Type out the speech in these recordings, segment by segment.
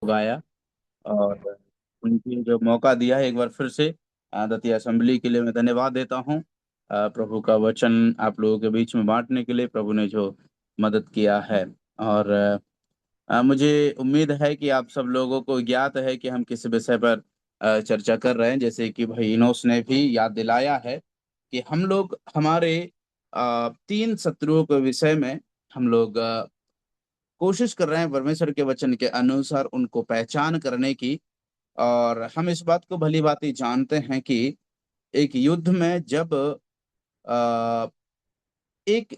गाया। और उनकी जो मौका दिया है एक बार फिर से दतिया असेंबली के लिए मैं धन्यवाद देता हूँ। प्रभु का वचन आप लोगों के बीच में बांटने के लिए प्रभु ने जो मदद किया है। और मुझे उम्मीद है कि आप सब लोगों को ज्ञात है कि हम किस विषय पर चर्चा कर रहे हैं। जैसे कि भाई इनोस ने भी याद दिलाया है कि हम लोग हमारे तीन शत्रुओं के विषय में हम लोग कोशिश कर रहे हैं परमेश्वर के वचन के अनुसार उनको पहचान करने की। और हम इस बात को भली भांति जानते हैं कि एक युद्ध में जब अ, एक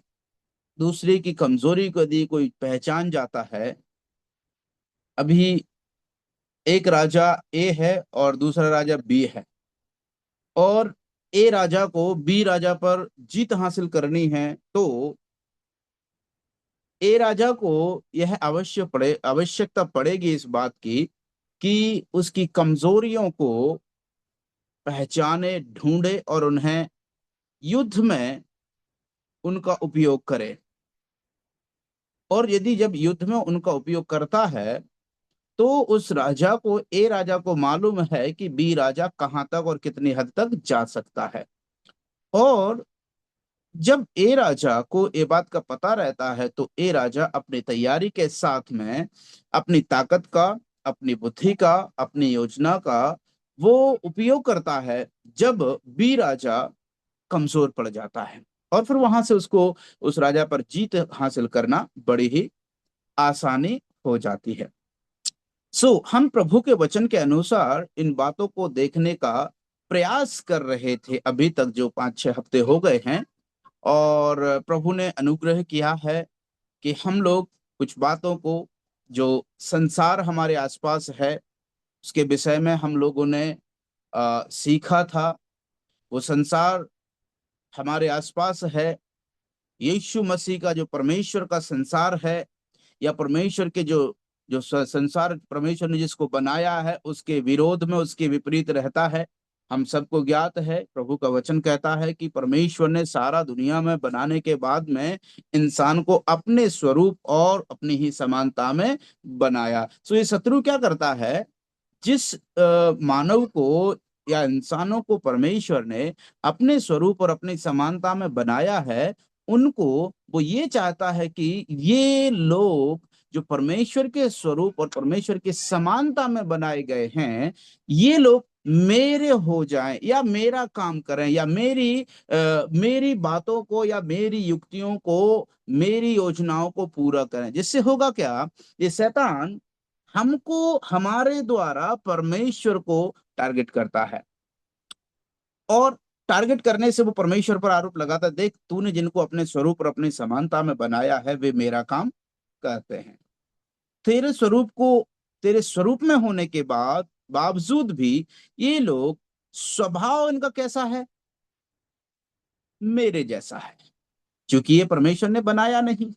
दूसरे की कमजोरी को यदि कोई पहचान जाता है। अभी एक राजा ए है और दूसरा राजा बी है, और ए राजा को बी राजा पर जीत हासिल करनी है, तो ए राजा को यह आवश्यकता पड़ेगी इस बात की कि उसकी कमजोरियों को पहचाने, ढूंढे और उन्हें युद्ध में उनका उपयोग करे। और यदि जब युद्ध में उनका उपयोग करता है तो उस राजा को, ए राजा को मालूम है कि बी राजा कहां तक और कितनी हद तक जा सकता है। और जब ए राजा को ये बात का पता रहता है तो ए राजा अपनी तैयारी के साथ में अपनी ताकत का, अपनी बुद्धि का, अपनी योजना का वो उपयोग करता है जब बी राजा कमजोर पड़ जाता है। और फिर वहां से उसको उस राजा पर जीत हासिल करना बड़ी ही आसानी हो जाती है। हम प्रभु के वचन के अनुसार इन बातों को देखने का प्रयास कर रहे थे अभी तक, जो 5-6 हफ्ते हो गए हैं। और प्रभु ने अनुग्रह किया है कि हम लोग कुछ बातों को, जो संसार हमारे आसपास है उसके विषय में हम लोगों ने सीखा था। वो संसार हमारे आसपास है, यीशु मसीह का जो परमेश्वर का संसार है, या परमेश्वर के जो जो संसार परमेश्वर ने जिसको बनाया है उसके विरोध में, उसके विपरीत रहता है। हम सबको ज्ञात है, प्रभु का वचन कहता है कि परमेश्वर ने सारा दुनिया में बनाने के बाद में इंसान को अपने स्वरूप और अपनी ही समानता में बनाया। ये शत्रु क्या करता है, जिस मानव को या इंसानों को परमेश्वर ने अपने स्वरूप और अपनी समानता में बनाया है, उनको वो ये चाहता है कि ये लोग जो परमेश्वर के स्वरूप और परमेश्वर की समानता में बनाए गए हैं, ये लोग मेरे हो जाएं या मेरा काम करें या मेरी बातों को या मेरी युक्तियों को, मेरी योजनाओं को पूरा करें। जिससे होगा क्या, ये शैतान हमको हमारे द्वारा परमेश्वर को टारगेट करता है। और टारगेट करने से वो परमेश्वर पर आरोप लगाता है, देख तूने जिनको अपने स्वरूप और अपनी समानता में बनाया है वे मेरा काम करते हैं। तेरे स्वरूप को, तेरे स्वरूप में होने के बाद बावजूद भी ये लोग, स्वभाव इनका कैसा है, मेरे जैसा है। क्योंकि ये परमेश्वर ने बनाया नहीं,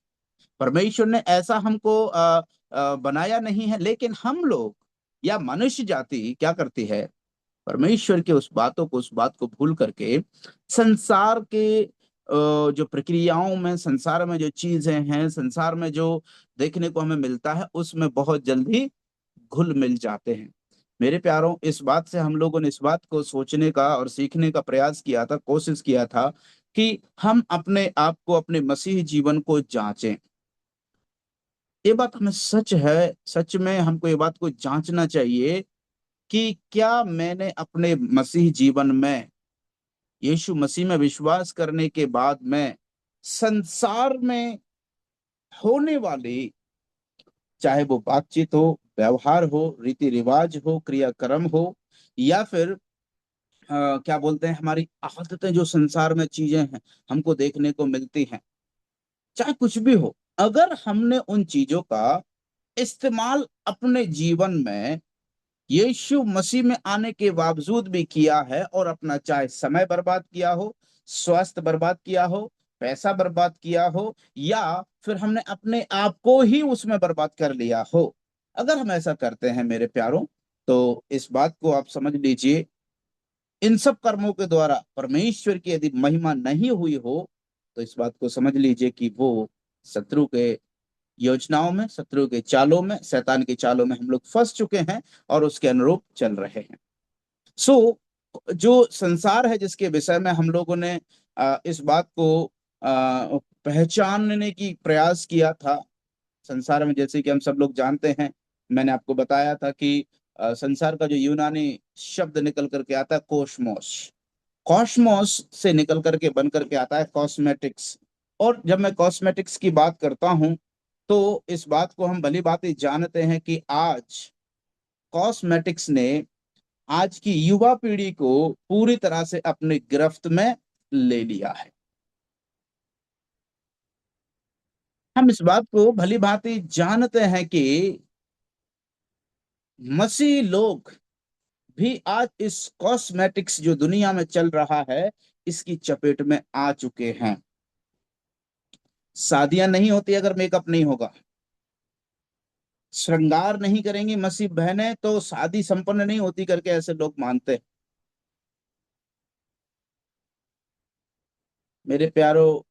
परमेश्वर ने ऐसा हमको बनाया नहीं है। लेकिन हम लोग या मनुष्य जाति क्या करती है, परमेश्वर के उस बात को भूल करके संसार के जो प्रक्रियाओं में, संसार में जो चीजें हैं, संसार में जो देखने को हमें मिलता है उसमें बहुत जल्दी घुल मिल जाते हैं। मेरे प्यारों, इस बात से हम लोगों ने इस बात को सोचने का और सीखने का प्रयास किया था, कोशिश किया था कि हम अपने आप को, अपने मसीह जीवन को जांचें। ये बात हमें सच है, सच में हमको ये बात को जांचना चाहिए कि क्या मैंने अपने मसीह जीवन में, यीशु मसीह में विश्वास करने के बाद में संसार में होने वाली, चाहे वो बातचीत हो, व्यवहार हो, रीति रिवाज हो, क्रियाक्रम हो, या फिर क्या बोलते हैं, हमारी आदतें, जो संसार में चीजें हैं हमको देखने को मिलती हैं, चाहे कुछ भी हो, अगर हमने उन चीजों का इस्तेमाल अपने जीवन में यीशु मसीह में आने के बावजूद भी किया है, और अपना चाहे समय बर्बाद किया हो, स्वास्थ्य बर्बाद किया हो, पैसा बर्बाद किया हो, या फिर हमने अपने आप को ही उसमें बर्बाद कर लिया हो, अगर हम ऐसा करते हैं मेरे प्यारों, तो इस बात को आप समझ लीजिए, इन सब कर्मों के द्वारा परमेश्वर की यदि महिमा नहीं हुई हो, तो इस बात को समझ लीजिए कि वो शत्रु के योजनाओं में, शत्रु के चालों में, शैतान की चालों में हम लोग फंस चुके हैं और उसके अनुरूप चल रहे हैं। सो जो संसार है जिसके विषय में हम लोगों ने इस बात को पहचानने की प्रयास किया था। संसार में, जैसे कि हम सब लोग जानते हैं, मैंने आपको बताया था कि संसार का जो यूनानी शब्द निकल करके आता है कोस्मोस, कॉस्मोस से निकल करके बन करके आता है कॉस्मेटिक्स। और जब मैं कॉस्मेटिक्स की बात करता हूं तो इस बात को हम भली भांति जानते हैं कि आज कॉस्मेटिक्स ने आज की युवा पीढ़ी को पूरी तरह से अपने गिरफ्त में ले लिया है। हम इस बात को भली भांति जानते हैं कि मसीह लोग भी आज इस कॉस्मेटिक्स जो दुनिया में चल रहा है इसकी चपेट में आ चुके हैं। शादियां नहीं होती अगर मेकअप नहीं होगा, श्रृंगार नहीं करेंगी मसीह बहनें तो शादी संपन्न नहीं होती करके ऐसे लोग मानते हैं। मेरे प्यारो,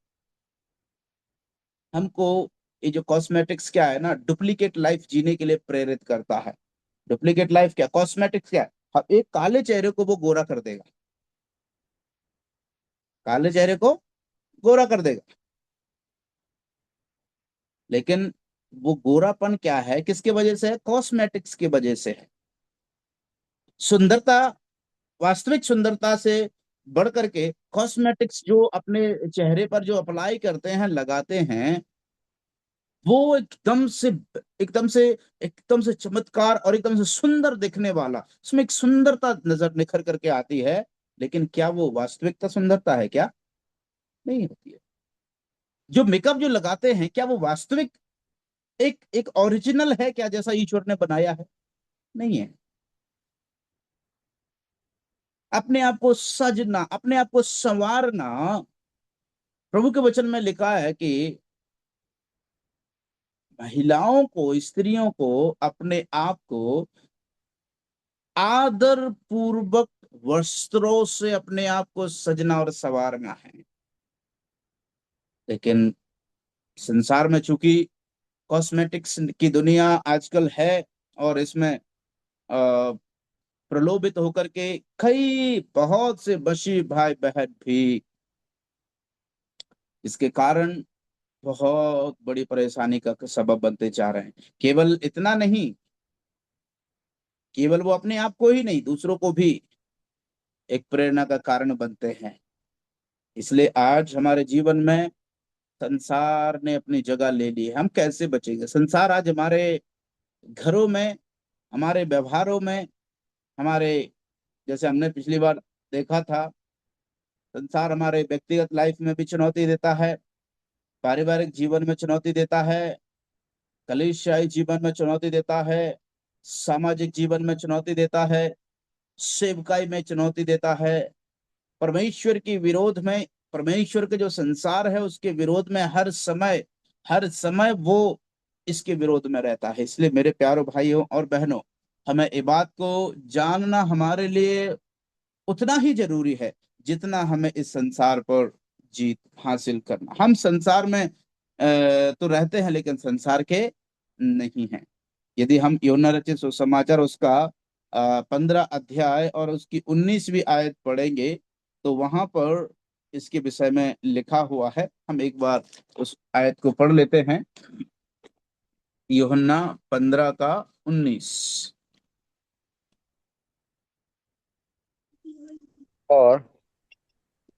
हमको ये जो कॉस्मेटिक्स क्या है ना, डुप्लीकेट लाइफ जीने के लिए प्रेरित करता है। डुप्लीकेट लाइफ क्या, कॉस्मेटिक्स क्या है? एक काले चेहरे को वो गोरा कर देगा, काले चेहरे को गोरा कर देगा। लेकिन वो गोरापन क्या है, किसके वजह से है? कॉस्मेटिक्स की वजह से है। सुंदरता, वास्तविक सुंदरता से बढ़ करके कॉस्मेटिक्स जो अपने चेहरे पर जो अप्लाई करते हैं, लगाते हैं, वो एकदम से चमत्कार और एकदम से सुंदर दिखने वाला, उसमें एक सुंदरता नजर निखर करके आती है। लेकिन क्या वो वास्तविकता सुंदरता है क्या? नहीं होती है। जो मेकअप जो लगाते हैं, क्या वो वास्तविक एक एक ओरिजिनल है क्या, जैसा ईश्वर ने बनाया है? नहीं है। अपने आप को सजना, अपने आप को संवारना, प्रभु के वचन में लिखा है कि महिलाओं को, स्त्रियों को अपने आप को आदर पूर्वक वस्त्रों से अपने आप को सजना और संवारना है। लेकिन संसार में चूंकि कॉस्मेटिक्स की दुनिया आजकल है और इसमें प्रलोभित होकर के कई बहुत से बशी भाई बहन भी इसके कारण बहुत बड़ी परेशानी का सबब बनते जा रहे हैं। केवल इतना नहीं, केवल वो अपने आप को ही नहीं, दूसरों को भी एक प्रेरणा का कारण बनते हैं। इसलिए आज हमारे जीवन में संसार ने अपनी जगह ले ली है। हम कैसे बचेंगे? संसार आज हमारे घरों में, हमारे व्यवहारों में, हमारे, जैसे हमने पिछली बार देखा था, संसार हमारे व्यक्तिगत लाइफ में भी चुनौती देता है, पारिवारिक जीवन में चुनौती देता है, कलीसियाई जीवन में चुनौती देता है, सामाजिक जीवन में चुनौती देता है, सेवकाई में चुनौती देता है, परमेश्वर की विरोध में, परमेश्वर के जो संसार है उसके विरोध में हर समय वो इसके विरोध में रहता है। इसलिए मेरे प्यारों भाइयों और बहनों, हमें ये बात को जानना हमारे लिए उतना ही जरूरी है जितना हमें इस संसार पर जीत हासिल करना। हम संसार में तो रहते हैं लेकिन संसार के नहीं हैं। यदि हम यूहन्ना रचित सुसमाचार उसका 15 अध्याय और उसकी 19वीं आयत पढ़ेंगे तो वहां पर इसके विषय में लिखा हुआ है। हम एक बार उस आयत को पढ़ लेते हैं। यूहन्ना 15 का 19। और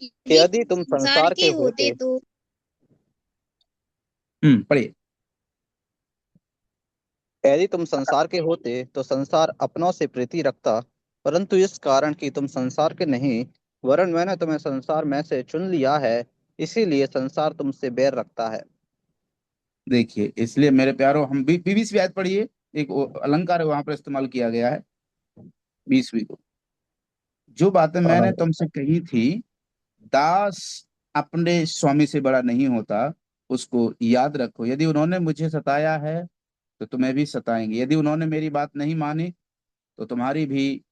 यदि यदि तुम संसार संसार के के होते होते तो पढ़िए। यदि तुम संसार के होते तो संसार अपनों से प्रीति रखता, परंतु इस कारण कि तुम संसार के नहीं, वरन मैंने तुम्हें संसार में से चुन लिया है, इसीलिए संसार तुमसे बैर रखता है। देखिए, इसलिए मेरे प्यारो, हम 20वीं आयत पढ़िए। एक अलंकार है वहां पर इस्तेमाल किया गया है 20वीं को। जो बातें मैंने हाँ। तुमसे कही थी, दास अपने स्वामी से बड़ा नहीं होता, उसको याद रखो। यदि उन्होंने मुझे सताया है तो तुम्हें भी सताएंगे, यदि उन्होंने मेरी बात नहीं मानी तो तुम्हारी भी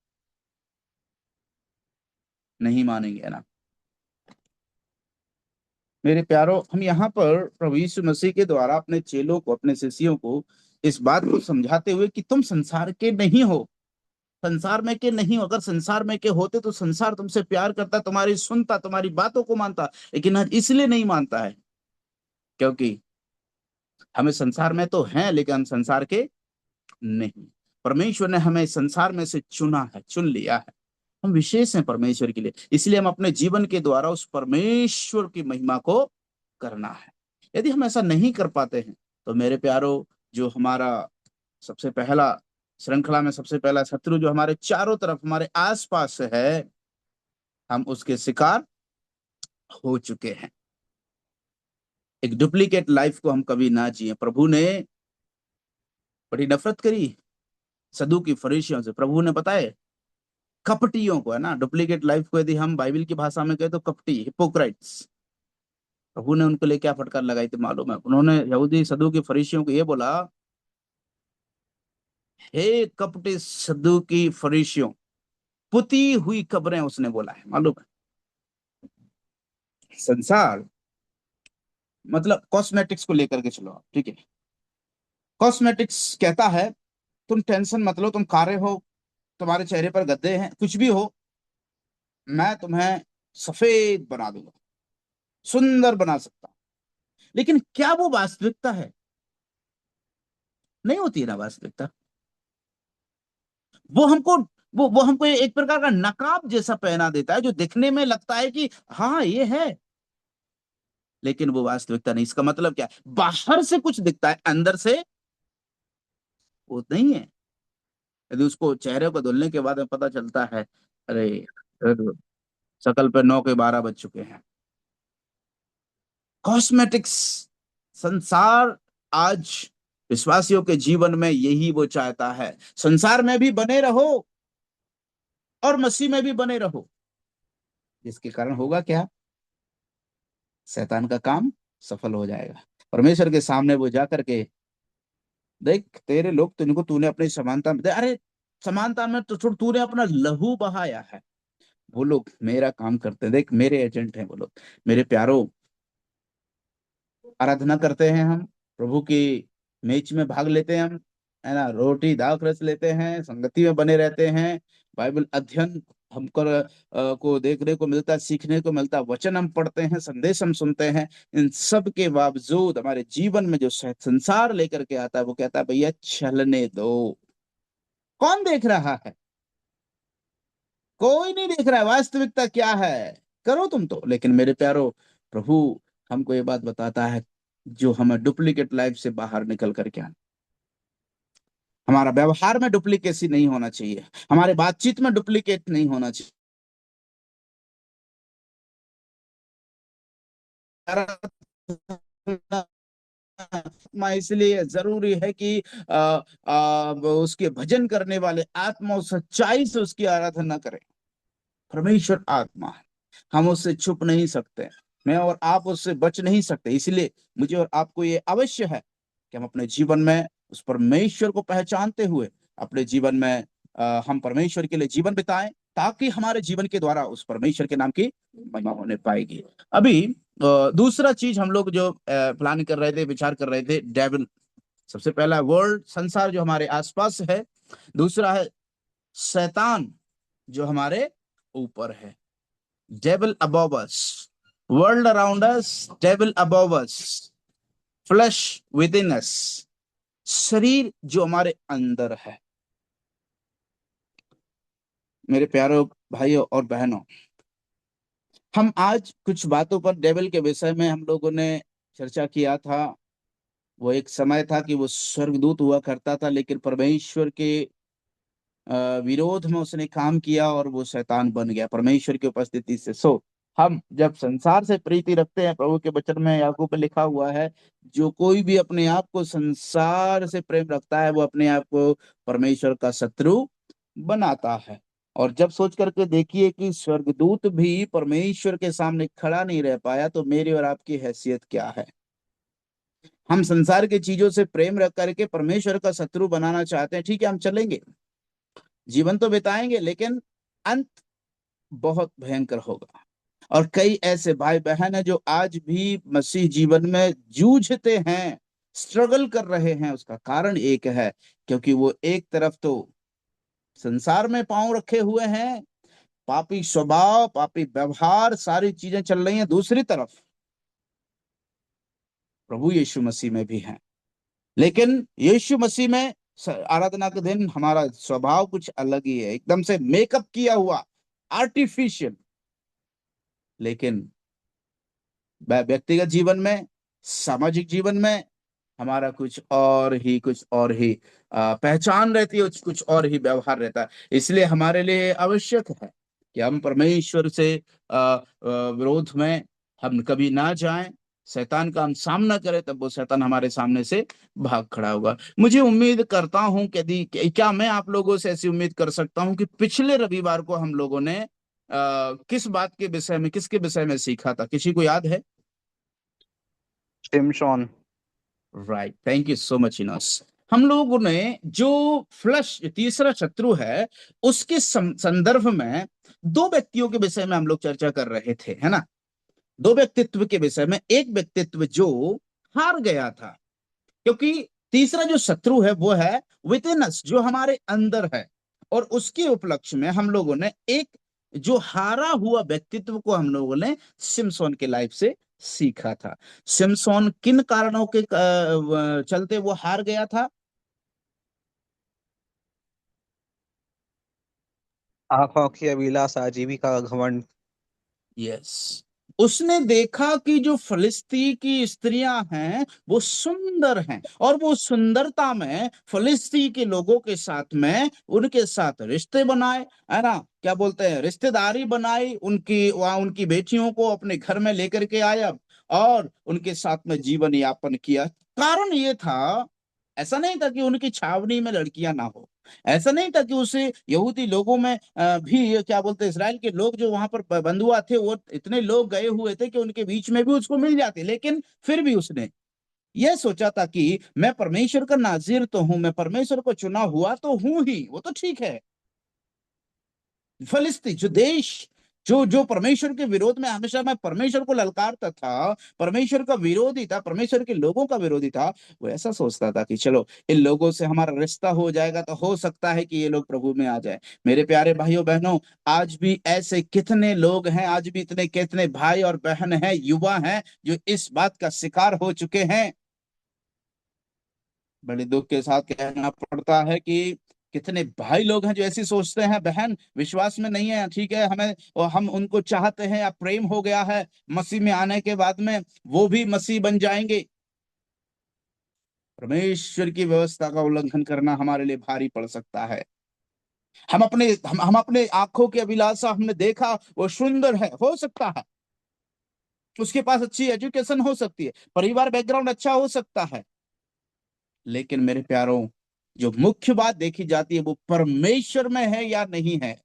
नहीं मानेंगे, है ना। मेरे प्यारो, हम यहाँ पर प्रभु यीशु मसीह के द्वारा अपने चेलों को, अपने शिष्यों को इस बात को समझाते हुए कि तुम संसार के नहीं हो, संसार में के नहीं हो। अगर संसार में के होते तो संसार तुमसे प्यार करता, तुम्हारी सुनता, तुम्हारी बातों को मानता, लेकिन आज इसलिए नहीं मानता है क्योंकि हमें संसार में तो हैं लेकिन हम संसार के नहीं। परमेश्वर ने हमें संसार में से चुना है, चुन लिया है। हम विशेष हैं परमेश्वर के लिए, इसलिए हम अपने जीवन के द्वारा उस परमेश्वर की महिमा को करना है। यदि हम ऐसा नहीं कर पाते हैं तो मेरे प्यारो, जो हमारा सबसे पहला श्रृंखला में सबसे पहला शत्रु जो हमारे चारों तरफ हमारे आसपास है, हम उसके शिकार हो चुके हैं। एक डुप्लीकेट लाइफ को हम कभी ना जिए। प्रभु ने बड़ी नफरत करी सदूकी फरीसियों से। प्रभु ने पता है कपटियों को, है ना, डुप्लीकेट लाइफ को यदि हम बाइबल की भाषा में कहें तो कपटी, हिपोक्राइट्स, प्रभु ने उनको लिए क्या फटकार लगाई थी मालूम है? उन्होंने यहूदी सदूकी फरीसियों को ये बोला, हे कपटी सदूकी फरीसियों, पुती हुई कब्रें, उसने बोला है, मालूम है? संसार मतलब कॉस्मेटिक्स को लेकर के चलो आप, ठीक है? कॉस्मेटिक्स कहता है तुम टेंशन मत लो, तुम कारे हो, तुम्हारे चेहरे पर गड्ढे हैं, कुछ भी हो, मैं तुम्हें सफेद बना दूंगा, सुंदर बना सकता हूं। लेकिन क्या वो वास्तविकता है? नहीं होती है ना वास्तविकता। वो हमको वो हमको एक प्रकार का नकाब जैसा पहना देता है, जो दिखने में लगता है कि हाँ ये है, लेकिन वो वास्तविकता नहीं। इसका मतलब क्या है? बाहर से कुछ दिखता है, अंदर से वो नहीं है। यदि उसको चेहरे को धुलने के बाद में पता चलता है, अरे अरे, शकल पे 9 के 12 बज चुके हैं। कॉस्मेटिक्स, संसार आज विश्वासियों के जीवन में यही वो चाहता है। संसार में भी बने रहो और मसीह में भी बने रहो, जिसके कारण होगा क्या? शैतान का काम सफल हो जाएगा। परमेश्वर के सामने वो जा करके, देख तेरे लोग तुझको, तूने अपनी समानता में अरे समानता में तो छोड़, तूने अपना लहू बहाया है। वो लोग मेरा काम करते हैं, देख मेरे एजेंट हैं वो लोग। मेरे प्यारो, आराधना करते हैं हम, प्रभु की मैच में भाग लेते हैं हम, है ना, रोटी दाल रस लेते हैं, संगति में बने रहते हैं, बाइबल अध्ययन हमको को देखने को मिलता है, सीखने को मिलता है, वचन हम पढ़ते हैं, संदेश हम सुनते हैं। इन सब के बावजूद हमारे जीवन में जो संसार लेकर के आता है, वो कहता है भैया चलने दो। कौन देख रहा है? कोई नहीं देख रहा है वास्तविकता क्या है। करो तुम तो। लेकिन मेरे प्यारो, प्रभु हमको ये बात बताता है, जो हमें डुप्लीकेट लाइफ से बाहर निकल करके आना। हमारा व्यवहार में डुप्लीकेसी नहीं होना चाहिए, हमारे बातचीत में डुप्लीकेट नहीं होना चाहिए। इसलिए जरूरी है कि उसके भजन करने वाले आत्मा और सच्चाई से उसकी आराधना करें। परमेश्वर आत्मा है, हम उससे छुप नहीं सकते, मैं और आप उससे बच नहीं सकते। इसलिए मुझे और आपको ये अवश्य है कि हम अपने जीवन में उस परमेश्वर को पहचानते हुए अपने जीवन में हम परमेश्वर के लिए जीवन बिताएं, ताकि हमारे जीवन के द्वारा उस परमेश्वर के नाम की महिमा होने पाएगी। अभी दूसरा चीज हम लोग जो प्लान कर रहे थे, विचार कर रहे थे, डेविल। सबसे पहला वर्ल्ड, संसार जो हमारे आसपास है। दूसरा है शैतान जो हमारे ऊपर है, devil above us, world around us, devil above us, flesh within us, शरीर जो हमारे अंदर है। मेरे प्यारों भाइयों और बहनों, हम आज कुछ बातों पर डेविल के विषय में हम लोगों ने चर्चा किया था। वो एक समय था कि वो स्वर्गदूत हुआ करता था, लेकिन परमेश्वर के विरोध में उसने काम किया और वो शैतान बन गया परमेश्वर की उपस्थिति से। सो हम जब संसार से प्रीति रखते हैं, प्रभु के वचन में याकूब में लिखा हुआ है, जो कोई भी अपने आप को संसार से प्रेम रखता है वो अपने आप को परमेश्वर का शत्रु बनाता है। और जब सोच करके देखिए कि स्वर्गदूत भी परमेश्वर के सामने खड़ा नहीं रह पाया, तो मेरी और आपकी हैसियत क्या है? हम संसार की चीजों से प्रेम रख करके परमेश्वर का शत्रु बनाना चाहते हैं। ठीक है, हम चलेंगे, जीवन तो बिताएंगे, लेकिन अंत बहुत भयंकर होगा। और कई ऐसे भाई बहन हैं जो आज भी मसीह जीवन में जूझते हैं, स्ट्रगल कर रहे हैं। उसका कारण एक है, क्योंकि वो एक तरफ तो संसार में पांव रखे हुए हैं, पापी स्वभाव, पापी व्यवहार, सारी चीजें चल रही हैं, दूसरी तरफ प्रभु यीशु मसीह में भी हैं। लेकिन यीशु मसीह में आराधना के दिन हमारा स्वभाव कुछ अलग ही है, एकदम से मेकअप किया हुआ, आर्टिफिशियल। लेकिन व्यक्तिगत जीवन में, सामाजिक जीवन में हमारा कुछ और ही पहचान रहती है, कुछ और ही व्यवहार रहता है। इसलिए हमारे लिए आवश्यक है कि हम परमेश्वर से विरोध में हम कभी ना जाएं, शैतान का हम सामना करें, तब वो शैतान हमारे सामने से भाग खड़ा होगा। मुझे उम्मीद करता हूं कि क्या मैं आप लोगों से ऐसी उम्मीद कर सकता हूं कि पिछले रविवार को हम लोगों ने किस बात के विषय में, किसके विषय में सीखा था? किसी को याद है? शिमशोन। Right, thank you so much Enos. हम लोगों ने जो फ्लश, तीसरा शत्रु है, उसके संदर्भ में दो व्यक्तियों के विषय में हम लोग चर्चा कर रहे थे, है ना? दो व्यक्तित्व के विषय में। एक व्यक्तित्व जो हार गया था, क्योंकि तीसरा जो शत्रु है वो है विद इन अस, जो हमारे अंदर है। और उसके उपलक्ष्य में हम लोगों ने एक जो हारा हुआ व्यक्तित्व को हम लोगों ने सिमसोन के लाइफ से सीखा था। सिमसोन किन कारणों के चलते वो हार गया था? आंखों की अभिलाषा, आजीविका का घमंड। यस, उसने देखा कि जो फिलिस्ती की स्त्रियां हैं वो सुंदर हैं, और वो सुंदरता में फिलिस्ती के लोगों के साथ में उनके साथ रिश्ते बनाए, है ना, क्या बोलते हैं, रिश्तेदारी बनाई, उनकी वहां उनकी बेटियों को अपने घर में लेकर के आया और उनके साथ में जीवन यापन किया। कारण ये था, ऐसा नहीं था कि उनकी छावनी में लड़कियां ना हो, ऐसा नहीं था कि उसे यहूदी लोगों में भी, क्या बोलते हैं, इसराइल के लोग जो वहां पर बंधुआ थे, वो इतने लोग गए हुए थे कि उनके बीच में भी उसको मिल जाते। लेकिन फिर भी उसने यह सोचा था कि मैं परमेश्वर का नाजिर तो हूं, मैं परमेश्वर को चुना हुआ तो हूं ही, वो तो ठीक है। फलिस्ती जो देश, जो जो परमेश्वर के विरोध में हमेशा मैं परमेश्वर को ललकारता था, परमेश्वर का विरोधी था, परमेश्वर के लोगों का विरोधी था, वो ऐसा सोचता था कि चलो इन लोगों से हमारा रिश्ता हो जाएगा तो हो सकता है कि ये लोग प्रभु में आ जाए। मेरे प्यारे भाइयों बहनों, आज भी ऐसे कितने लोग हैं, आज भी इतने कितने भाई और बहन हैं, युवा हैं, जो इस बात का शिकार हो चुके हैं। बड़े दुख के साथ कहना पड़ता है कि कितने भाई लोग हैं जो ऐसी सोचते हैं, बहन विश्वास में नहीं है, ठीक है, हमें और हम उनको चाहते हैं या प्रेम हो गया है, मसीह में आने के बाद में वो भी मसीह बन जाएंगे। परमेश्वर की व्यवस्था का उल्लंघन करना हमारे लिए भारी पड़ सकता है। हम अपने आंखों की अभिलाषा, हमने देखा वो सुंदर है, हो सकता है उसके पास अच्छी एजुकेशन हो सकती है, परिवार बैकग्राउंड अच्छा हो सकता है, लेकिन मेरे प्यारों, जो मुख्य बात देखी जाती है वो परमेश्वर में है या नहीं है,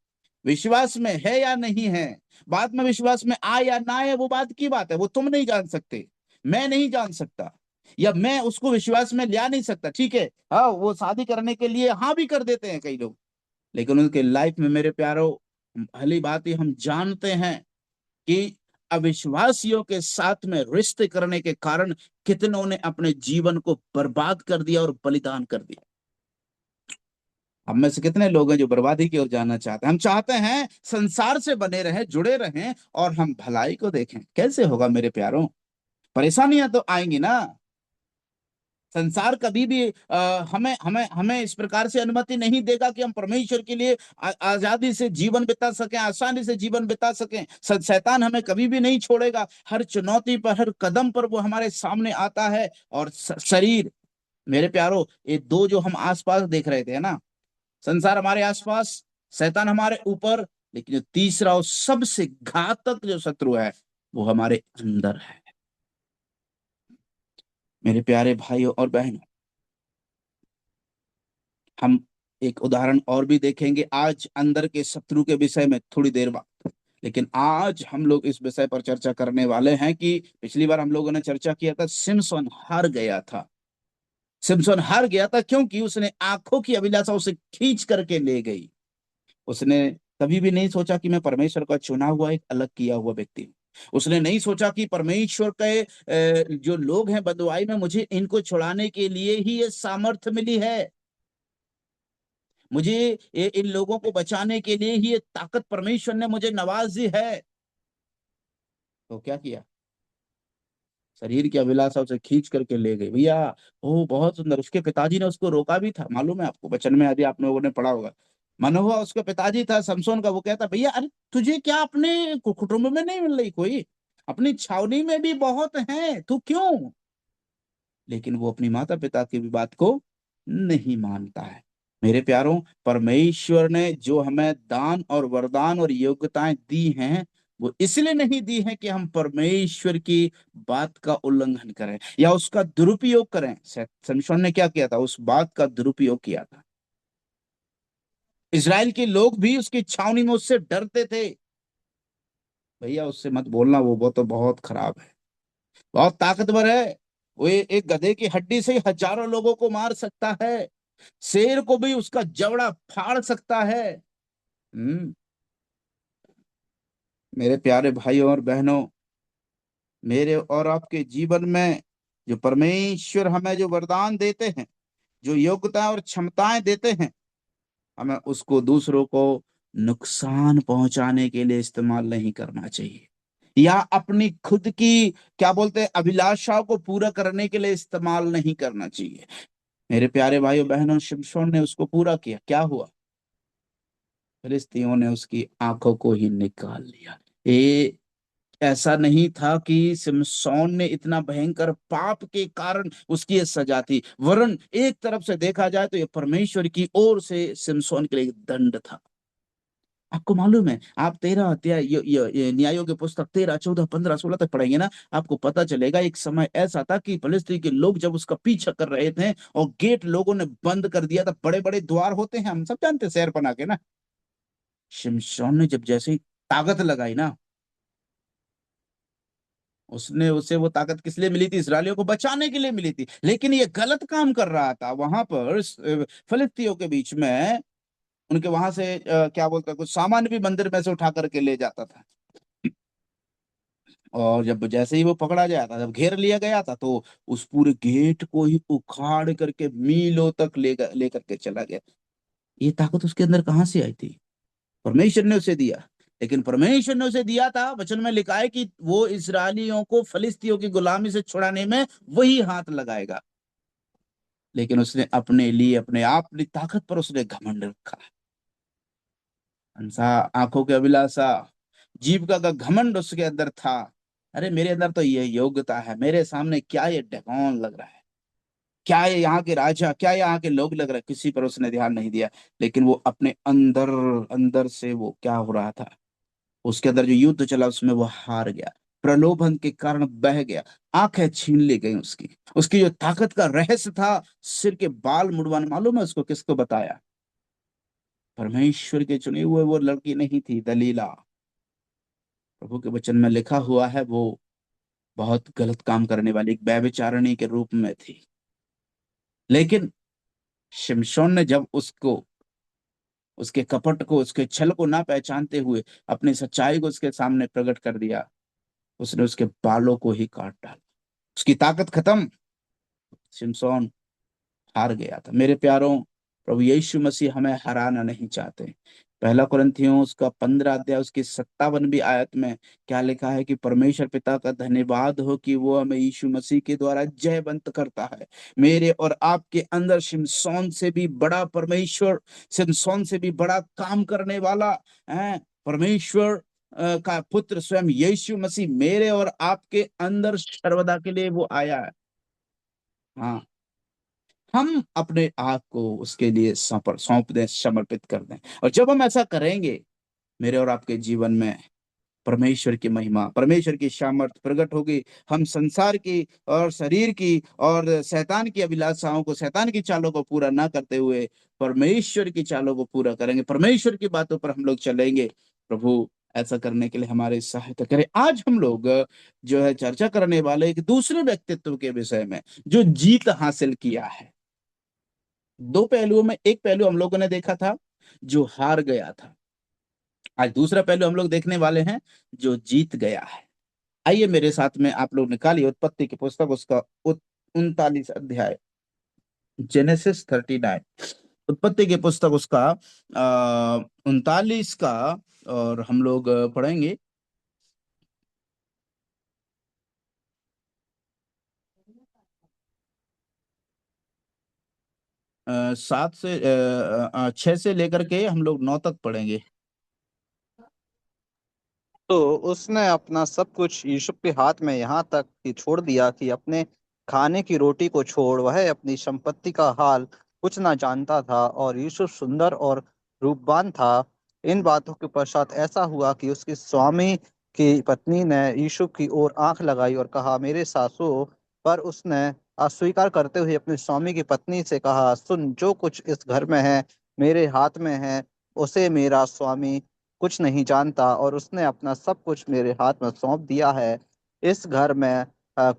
विश्वास में है या नहीं है। बाद में विश्वास में आए या ना आए वो बात की बात है, वो तुम नहीं जान सकते, मैं नहीं जान सकता, या मैं उसको विश्वास में ला नहीं सकता। ठीक है, हाँ, वो शादी करने के लिए हाँ भी कर देते हैं कई लोग, लेकिन उनके लाइफ में मेरे प्यारों, पहली बात ही हम जानते हैं कि अविश्वासियों के साथ में रिश्ते करने के कारण कितनों ने अपने जीवन को बर्बाद कर दिया और बलिदान कर दिया। हम में से कितने लोग हैं जो बर्बादी की ओर जाना चाहते हैं? हम चाहते हैं संसार से बने रहें, जुड़े रहें, और हम भलाई को देखें। कैसे होगा मेरे प्यारों? परेशानियां तो आएंगी ना। संसार कभी भी हमें हमें हमें इस प्रकार से अनुमति नहीं देगा कि हम परमेश्वर के लिए आजादी से जीवन बिता सकें, आसानी से जीवन बिता सकें। शैतान हमें कभी भी नहीं छोड़ेगा। हर चुनौती पर, हर कदम पर वो हमारे सामने आता है। और शरीर, मेरे प्यारो, ये दो जो हम आसपास देख रहे थे ना, संसार हमारे आसपास, शैतान हमारे ऊपर, लेकिन जो तीसरा और सबसे घातक जो शत्रु है वो हमारे अंदर है। मेरे प्यारे भाइयों और बहनों, हम एक उदाहरण और भी देखेंगे आज अंदर के शत्रु के विषय में थोड़ी देर बाद। लेकिन आज हम लोग इस विषय पर चर्चा करने वाले हैं कि पिछली बार हम लोगों ने चर्चा किया था, सिमसोन हार गया था। सिमसोन हार गया था क्योंकि उसने आंखों की अभिलाषा उसे खींच करके ले गई। उसने कभी भी नहीं सोचा कि मैं परमेश्वर का चुना हुआ एक अलग किया हुआ व्यक्ति हूँ। उसने नहीं सोचा कि परमेश्वर के जो लोग हैं बंधुआई में, मुझे इनको छुड़ाने के लिए ही ये सामर्थ्य मिली है, मुझे इन लोगों को बचाने के लिए ही ये ताकत परमेश्वर ने मुझे नवाजी है। तो क्या किया, शरीर की अभिलाषा उसे खींच करके ले गई भैया। ओ बहुत सुंदर, उसके पिताजी ने उसको रोका भी था, मालूम है आपको, वचन में यदि आप लोगों ने पढ़ा होगा। मानो हुआ उसका पिताजी था समसोन का, वो कहता भैया अरे तुझे क्या अपने कुटुंब में नहीं मिल रही कोई, अपनी छावनी में भी बहुत है, तू क्यों। लेकिन वो अपनी माता पिता की भी बात को नहीं मानता है। मेरे प्यारों, परमेश्वर ने जो हमें दान और वरदान और योग्यताएं दी हैं, वो इसलिए नहीं दी है कि हम परमेश्वर की बात का उल्लंघन करें या उसका दुरुपयोग करें। शमशोन ने क्या किया था, उस बात का दुरुपयोग किया था। इज़राइल के लोग भी उसकी छावनी में उससे डरते थे, भैया उससे मत बोलना, वो तो बहुत खराब है, बहुत ताकतवर है, वो एक गधे की हड्डी से ही हजारों लोगों को मार सकता है, शेर को भी उसका जबड़ा फाड़ सकता है। हम्म मेरे प्यारे भाइयों और बहनों, मेरे और आपके जीवन में जो परमेश्वर हमें जो वरदान देते हैं, जो योग्यता और क्षमताएं देते हैं, हमें उसको दूसरों को नुकसान पहुंचाने के लिए इस्तेमाल नहीं करना चाहिए, या अपनी खुद की क्या बोलते हैं अभिलाषाओं को पूरा करने के लिए इस्तेमाल नहीं करना चाहिए। मेरे प्यारे भाइयों बहनों, शिमशोन ने उसको पूरा किया, क्या हुआ, फिलिस्तीनियों ने उसकी आंखों को ही निकाल लिया। ये ऐसा नहीं था कि सिमसोन ने इतना भयंकर पाप के कारण उसकी ये सजा थी, वरन एक तरफ से देखा जाए तो ये परमेश्वर की ओर से सिमसोन के लिए एक दंड था। आपको मालूम है, आप 13 अध्याय ये न्यायों की पुस्तक 13, 14, 15, 16 तक पढ़ेंगे ना, आपको पता चलेगा एक समय ऐसा था कि फिलिस्तीन के लोग जब उसका पीछा कर रहे थे और गेट लोगों ने बंद कर दिया था, बड़े बड़े द्वार होते हैं, हम सब जानते हैं शहर बना के ना, शिमशोन ने जब जैसे ही ताकत लगाई ना, उसने उसे वो ताकत किस लिए मिली थी, इसराइलियों को बचाने के लिए मिली थी, लेकिन ये गलत काम कर रहा था वहां पर फिलिस्तीनियों के बीच में। उनके वहां से क्या बोलते हैं कुछ सामान भी मंदिर में से उठा करके ले जाता था, और जब जैसे ही वो पकड़ा गया था, जब घेर लिया गया था, तो उस पूरे गेट को ही उखाड़ करके मीलों तक ले करके चला गया। ये ताकत उसके अंदर कहाँ से आई थी, परमेश्वर ने उसे दिया। लेकिन परमेश्वर ने उसे दिया था, वचन में लिखा है कि वो इसराइलियों को फलिस्तियों की गुलामी से छुड़ाने में वही हाथ लगाएगा। लेकिन उसने अपने लिए अपने आप अपनी ताकत पर उसने घमंड रखा, अंसा आंखों की अभिलाषा, जीविका का घमंड उसके अंदर था। अरे मेरे अंदर तो ये योग्यता है, मेरे सामने क्या ये डेकोन लग रहा है, क्या ये यहाँ के राजा, क्या ये यहाँ के लोग लग रहे हैं, किसी पर उसने ध्यान नहीं दिया। लेकिन वो अपने अंदर अंदर से वो क्या हो रहा था, उसके अंदर जो युद्ध चला उसमें वो हार गया, प्रलोभन के कारण बह गया, आंखें छीन ली गई उसकी। उसकी जो ताकत का रहस्य था, सिर के बाल मुड़वाना, मालूम है उसको किसको बताया, परमेश्वर के चुने हुए वो लड़की नहीं थी दलीला, प्रभु के वचन में लिखा हुआ है वो बहुत गलत काम करने वाली एक व्यभिचारिणी के रूप में थी। लेकिन शिमशोन ने जब उसको, उसके कपट को, उसके छल को ना पहचानते हुए अपनी सच्चाई को उसके सामने प्रकट कर दिया, उसने उसके बालों को ही काट डाला, उसकी ताकत खत्म, शिमशोन हार गया था। मेरे प्यारों, प्रभु यीशु मसीह हमें हराना नहीं चाहते। पहला कुरिन्थियों उसका 15 अध्याय उसकी 57वीं आयत में क्या लिखा है कि परमेश्वर पिता का धन्यवाद हो कि वो हमें यीशु मसीह के द्वारा जयवंत करता है। मेरे और आपके अंदर शिमशोन से भी बड़ा परमेश्वर, शिमशोन से भी बड़ा काम करने वाला है परमेश्वर का पुत्र स्वयं यीशु मसीह मेरे और आपके अंदर सर्वदा के लिए वो आया है। हाँ, हम अपने आप को उसके लिए सौंप दें, समर्पित कर दें, और जब हम ऐसा करेंगे, मेरे और आपके जीवन में परमेश्वर की महिमा, परमेश्वर की सामर्थ प्रकट होगी। हम संसार की और शरीर की और शैतान की अभिलाषाओं को, शैतान की चालों को पूरा ना करते हुए परमेश्वर की चालों को पूरा करेंगे, परमेश्वर की बातों पर हम लोग चलेंगे। प्रभु ऐसा करने के लिए हमारी सहायता करें। आज हम लोग जो है चर्चा करने वाले एक दूसरे व्यक्तित्व के विषय में, जो जीत हासिल किया है। दो पहलुओं में एक पहलू हम लोगों ने देखा था जो हार गया था, आज दूसरा पहलू हम लोग देखने वाले हैं, जो जीत गया है। आइए मेरे साथ में आप लोग निकालिए उत्पत्ति की पुस्तक, उसका 39 अध्याय, जेनेसिस 39। उत्पत्ति की पुस्तक उसका 39 का, और हम लोग पढ़ेंगे 6 से लेकर के हम लोग 9 तक पढ़ेंगे। तो उसने अपना सब कुछ यूसुफ के हाथ में यहाँ तक कि छोड़ दिया कि अपने खाने की रोटी को छोड़ वह अपनी संपत्ति का हाल कुछ ना जानता था। और यूसुफ सुंदर और रूपवान था। इन बातों के पश्चात ऐसा हुआ कि उसके स्वामी की पत्नी ने यूसुफ की ओर आंख लगाई और कहा, मेरे सासू। पर उसने अस्वीकार करते हुए अपने स्वामी की पत्नी से कहा, सुन, जो कुछ इस घर में है मेरे हाथ में है, उसे मेरा स्वामी कुछ नहीं जानता। और उसने अपना सब कुछ मेरे हाथ में सौंप दिया है। इस घर में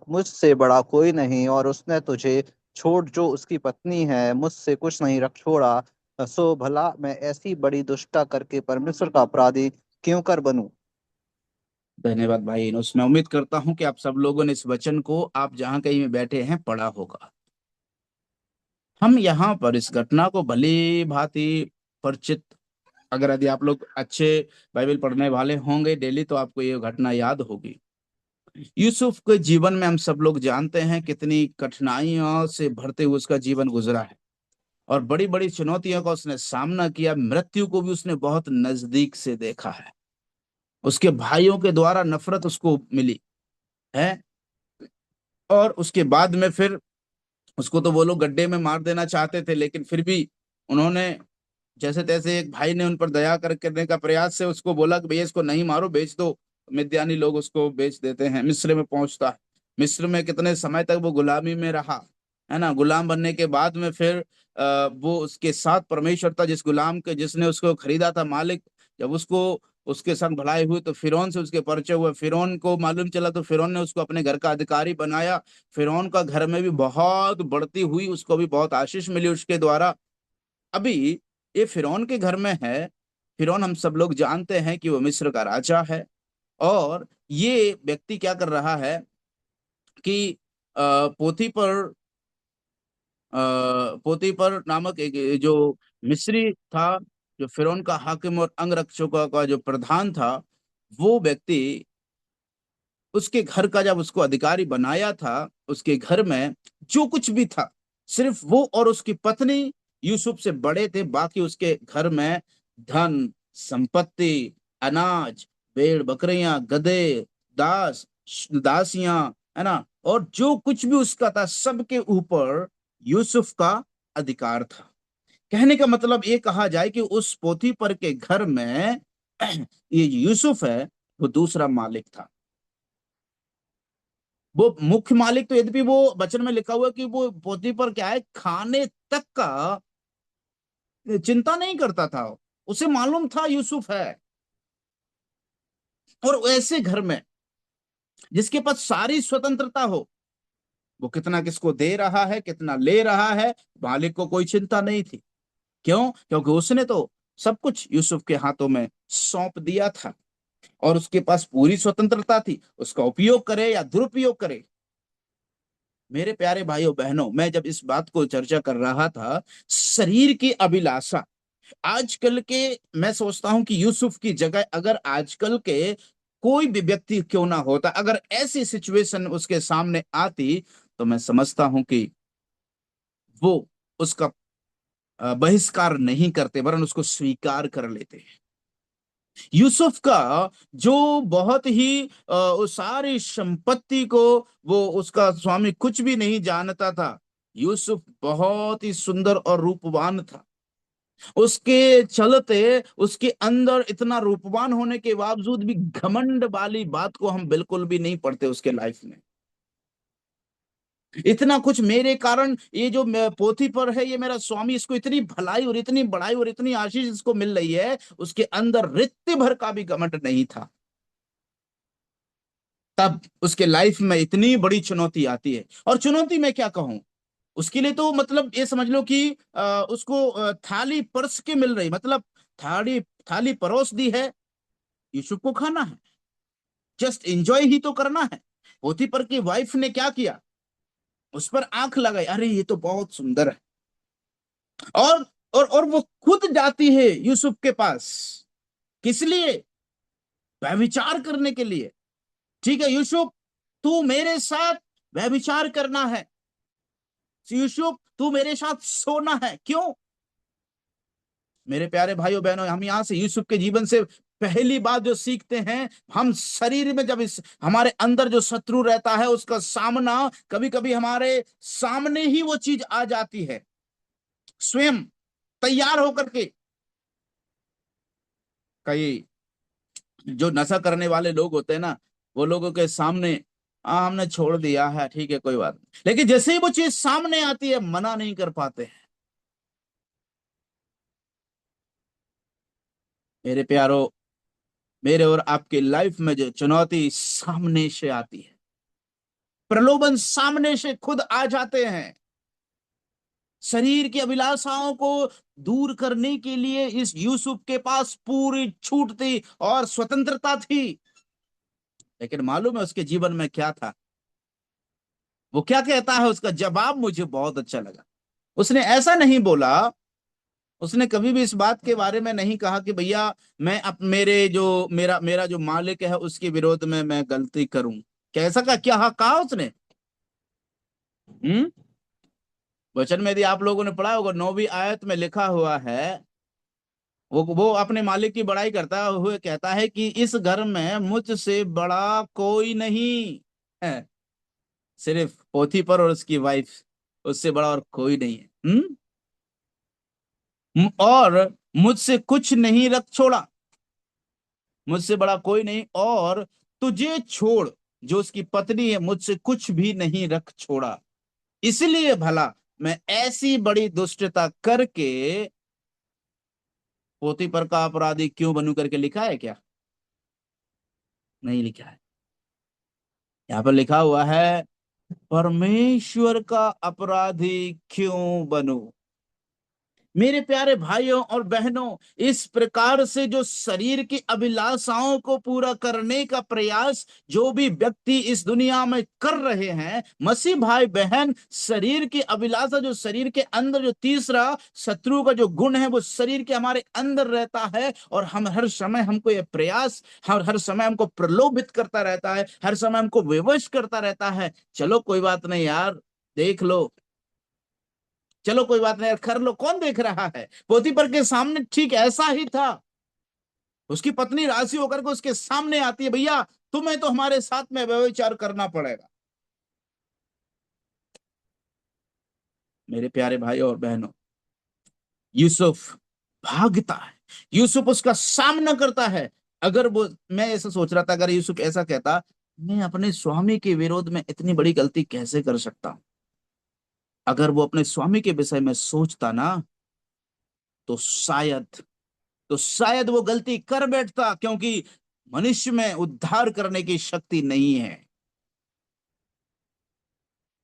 मुझसे बड़ा कोई नहीं। और उसने तुझे छोड़, जो उसकी पत्नी है, मुझसे कुछ नहीं रख छोड़ा। सो भला मैं ऐसी बड़ी दुष्टता करके परमेश्वर का अपराधी क्यों कर बनूं। धन्यवाद भाई इनोस। मैं उम्मीद करता हूं कि आप सब लोगों ने इस वचन को, आप जहां कहीं में बैठे हैं, पढ़ा होगा। हम यहाँ पर इस घटना को भली भांति परिचित, अगर यदि आप लोग अच्छे बाइबल पढ़ने वाले होंगे डेली, तो आपको ये घटना याद होगी। यूसुफ के जीवन में हम सब लोग जानते हैं कितनी कठिनाइयों से भरते हुए उसका जीवन गुजरा है, और बड़ी बड़ी चुनौतियों का उसने सामना किया। मृत्यु को भी उसने बहुत नजदीक से देखा है। उसके भाइयों के द्वारा नफरत उसको मिली है, और उसके बाद में फिर उसको तो वो लोग गड्ढे में मार देना चाहते थे, लेकिन फिर भी उन्होंने जैसे तैसे, एक भाई ने उन पर दया करने का प्रयास से उसको बोला कि भैया इसको नहीं मारो, बेच दो। मिद्यानी लोग उसको बेच देते हैं, मिस्र में पहुंचता है। मिस्र में कितने समय तक वो गुलामी में रहा, है ना। गुलाम बनने के बाद में फिर वो उसके साथ परमेश्वर था, जिस गुलाम के जिसने उसको खरीदा था, मालिक जब उसको उसके संग भलाई हुई तो फिरौन से उसके परिचय हुए। फिरौन को मालूम चला तो फिरौन ने उसको अपने घर का अधिकारी बनाया। फिरौन का घर में भी बहुत बढ़ती हुई, उसको भी बहुत आशीष मिली उसके द्वारा। अभी ये फिरौन के घर में है। फिरौन हम सब लोग जानते हैं कि वो मिस्र का राजा है। और ये व्यक्ति क्या कर रहा है कि पोतीपर पोतीपर नामक एक जो मिस्री था, जो फिरौन का हाकिम और अंगरक्षकों का जो प्रधान था, वो व्यक्ति उसके घर का जब उसको अधिकारी बनाया था, उसके घर में जो कुछ भी था, सिर्फ वो और उसकी पत्नी यूसुफ से बड़े थे। बाकी उसके घर में धन संपत्ति, अनाज, भेड़ बकरियां, गधे, दास, दासियां, है ना, और जो कुछ भी उसका था, सबके ऊपर यूसुफ का अधिकार था। कहने का मतलब ये कहा जाए कि उस पोतीपर के घर में ये यूसुफ है, वो दूसरा मालिक था। वो मुख्य मालिक तो, यद्यपि वो वचन में लिखा हुआ है कि वो पोती पर क्या है, खाने तक का चिंता नहीं करता था। उसे मालूम था यूसुफ है। और ऐसे घर में जिसके पास सारी स्वतंत्रता हो, वो कितना किसको दे रहा है, कितना ले रहा है, मालिक को कोई चिंता नहीं थी। क्यों? क्योंकि उसने तो सब कुछ यूसुफ के हाथों में सौंप दिया था, और उसके पास पूरी स्वतंत्रता थी, उसका उपयोग करे या दुरुपयोग करे। मेरे प्यारे भाइयों बहनों, मैं जब इस बात को चर्चा कर रहा था, शरीर की अभिलाषा आजकल के, मैं सोचता हूं कि यूसुफ की जगह अगर आजकल के कोई भी व्यक्ति क्यों ना होता, अगर ऐसी सिचुएशन उसके सामने आती, तो मैं समझता हूं कि वो उसका बहिष्कार नहीं करते, वरन उसको स्वीकार कर लेते। यूसुफ का जो बहुत ही उस सारी संपत्ति को, वो उसका स्वामी कुछ भी नहीं जानता था। यूसुफ बहुत ही सुंदर और रूपवान था। उसके चलते, उसके अंदर इतना रूपवान होने के बावजूद भी घमंड वाली बात को हम बिल्कुल भी नहीं पढ़ते उसके लाइफ में। इतना कुछ मेरे कारण, ये जो पोथी पर है, ये मेरा स्वामी, इसको इतनी भलाई और इतनी बड़ाई और इतनी आशीष इसको मिल रही है, उसके अंदर रित्ते भर का भी घमंड नहीं था। तब उसके लाइफ में इतनी बड़ी चुनौती आती है। और चुनौती मैं क्या कहूं, उसके लिए तो मतलब ये समझ लो कि उसको थाली परस के मिल रही, मतलब थाली थाली परोस दी है, यूसुफ को खाना है, जस्ट एंजॉय ही तो करना है। पोतीफर की वाइफ ने क्या किया, उस पर आंख लगाई, अरे ये तो बहुत सुंदर है, और और वो खुद जाती है यूसुफ के पास। किस लिए? व्यभिचार करने के लिए। ठीक है यूसुफ, तू मेरे साथ व्यभिचार करना है, यूसुफ तू मेरे साथ सोना है। क्यों? मेरे प्यारे भाइयों बहनों, हम यहां से यूसुफ के जीवन से पहली बात जो सीखते हैं, हम शरीर में जब इस हमारे अंदर जो शत्रु रहता है उसका सामना, कभी कभी हमारे सामने ही वो चीज आ जाती है स्वयं तैयार होकर के। कई जो नशा करने वाले लोग होते हैं ना, वो लोगों के सामने, हमने छोड़ दिया है, ठीक है कोई बात नहीं, लेकिन जैसे ही वो चीज सामने आती है मना नहीं कर पाते हैं। मेरे प्यारो, मेरे और आपके लाइफ में जो चुनौती सामने से आती है, प्रलोभन सामने से खुद आ जाते हैं। शरीर की अभिलाषाओं को दूर करने के लिए इस यूसुफ के पास पूरी छूट थी और स्वतंत्रता थी, लेकिन मालूम है उसके जीवन में क्या था? वो क्या कहता है, उसका जवाब मुझे बहुत अच्छा लगा। उसने ऐसा नहीं बोला, उसने कभी भी इस बात के बारे में नहीं कहा कि भैया मैं अब मेरे जो मेरा मेरा जो मालिक है उसके विरोध में मैं गलती करूं। कैसा का क्या कहा उसने? हम्म वचन में यदि आप लोगों ने पढ़ा होगा, 9वीं आयत में लिखा हुआ है, वो अपने मालिक की बड़ाई करता हुए कहता है कि इस घर में मुझसे बड़ा कोई नहीं है, सिर्फ पोतीफर और उसकी वाइफ, उससे बड़ा और कोई नहीं है। और मुझसे कुछ नहीं रख छोड़ा, मुझसे बड़ा कोई नहीं, और तुझे छोड़ जो उसकी पत्नी है, मुझसे कुछ भी नहीं रख छोड़ा। इसलिए भला मैं ऐसी बड़ी दुष्टता करके पोतीफर का अपराधी क्यों बनूं करके लिखा है क्या? नहीं लिखा है। यहाँ पर लिखा हुआ है, परमेश्वर का अपराधी क्यों बनूं। मेरे प्यारे भाइयों और बहनों, इस प्रकार से जो शरीर की अभिलाषाओं को पूरा करने का प्रयास जो भी व्यक्ति इस दुनिया में कर रहे हैं, मसीह भाई बहन, शरीर की अभिलाषा, जो शरीर के अंदर जो तीसरा शत्रु का जो गुण है वो शरीर के हमारे अंदर रहता है, और हम हर समय हमको ये प्रयास, हर समय हमको प्रलोभित करता रहता है, हर समय हमको विवश करता रहता है, चलो कोई बात नहीं यार, देख लो, चलो कोई बात नहीं यार, कर लो, कौन देख रहा है। पोतीफर के सामने ठीक ऐसा ही था। उसकी पत्नी राशि होकर के उसके सामने आती है, भैया तुम्हें तो हमारे साथ में व्यभिचार करना पड़ेगा। मेरे प्यारे भाई और बहनों, यूसुफ भागता है, यूसुफ उसका सामना करता है। अगर वो, मैं ऐसा सोच रहा था, अगर यूसुफ ऐसा कहता, मैं अपने स्वामी के विरोध में इतनी बड़ी गलती कैसे कर सकता हूं, अगर वो अपने स्वामी के विषय में सोचता ना, तो शायद वो गलती कर बैठता, क्योंकि मनुष्य में उद्धार करने की शक्ति नहीं है।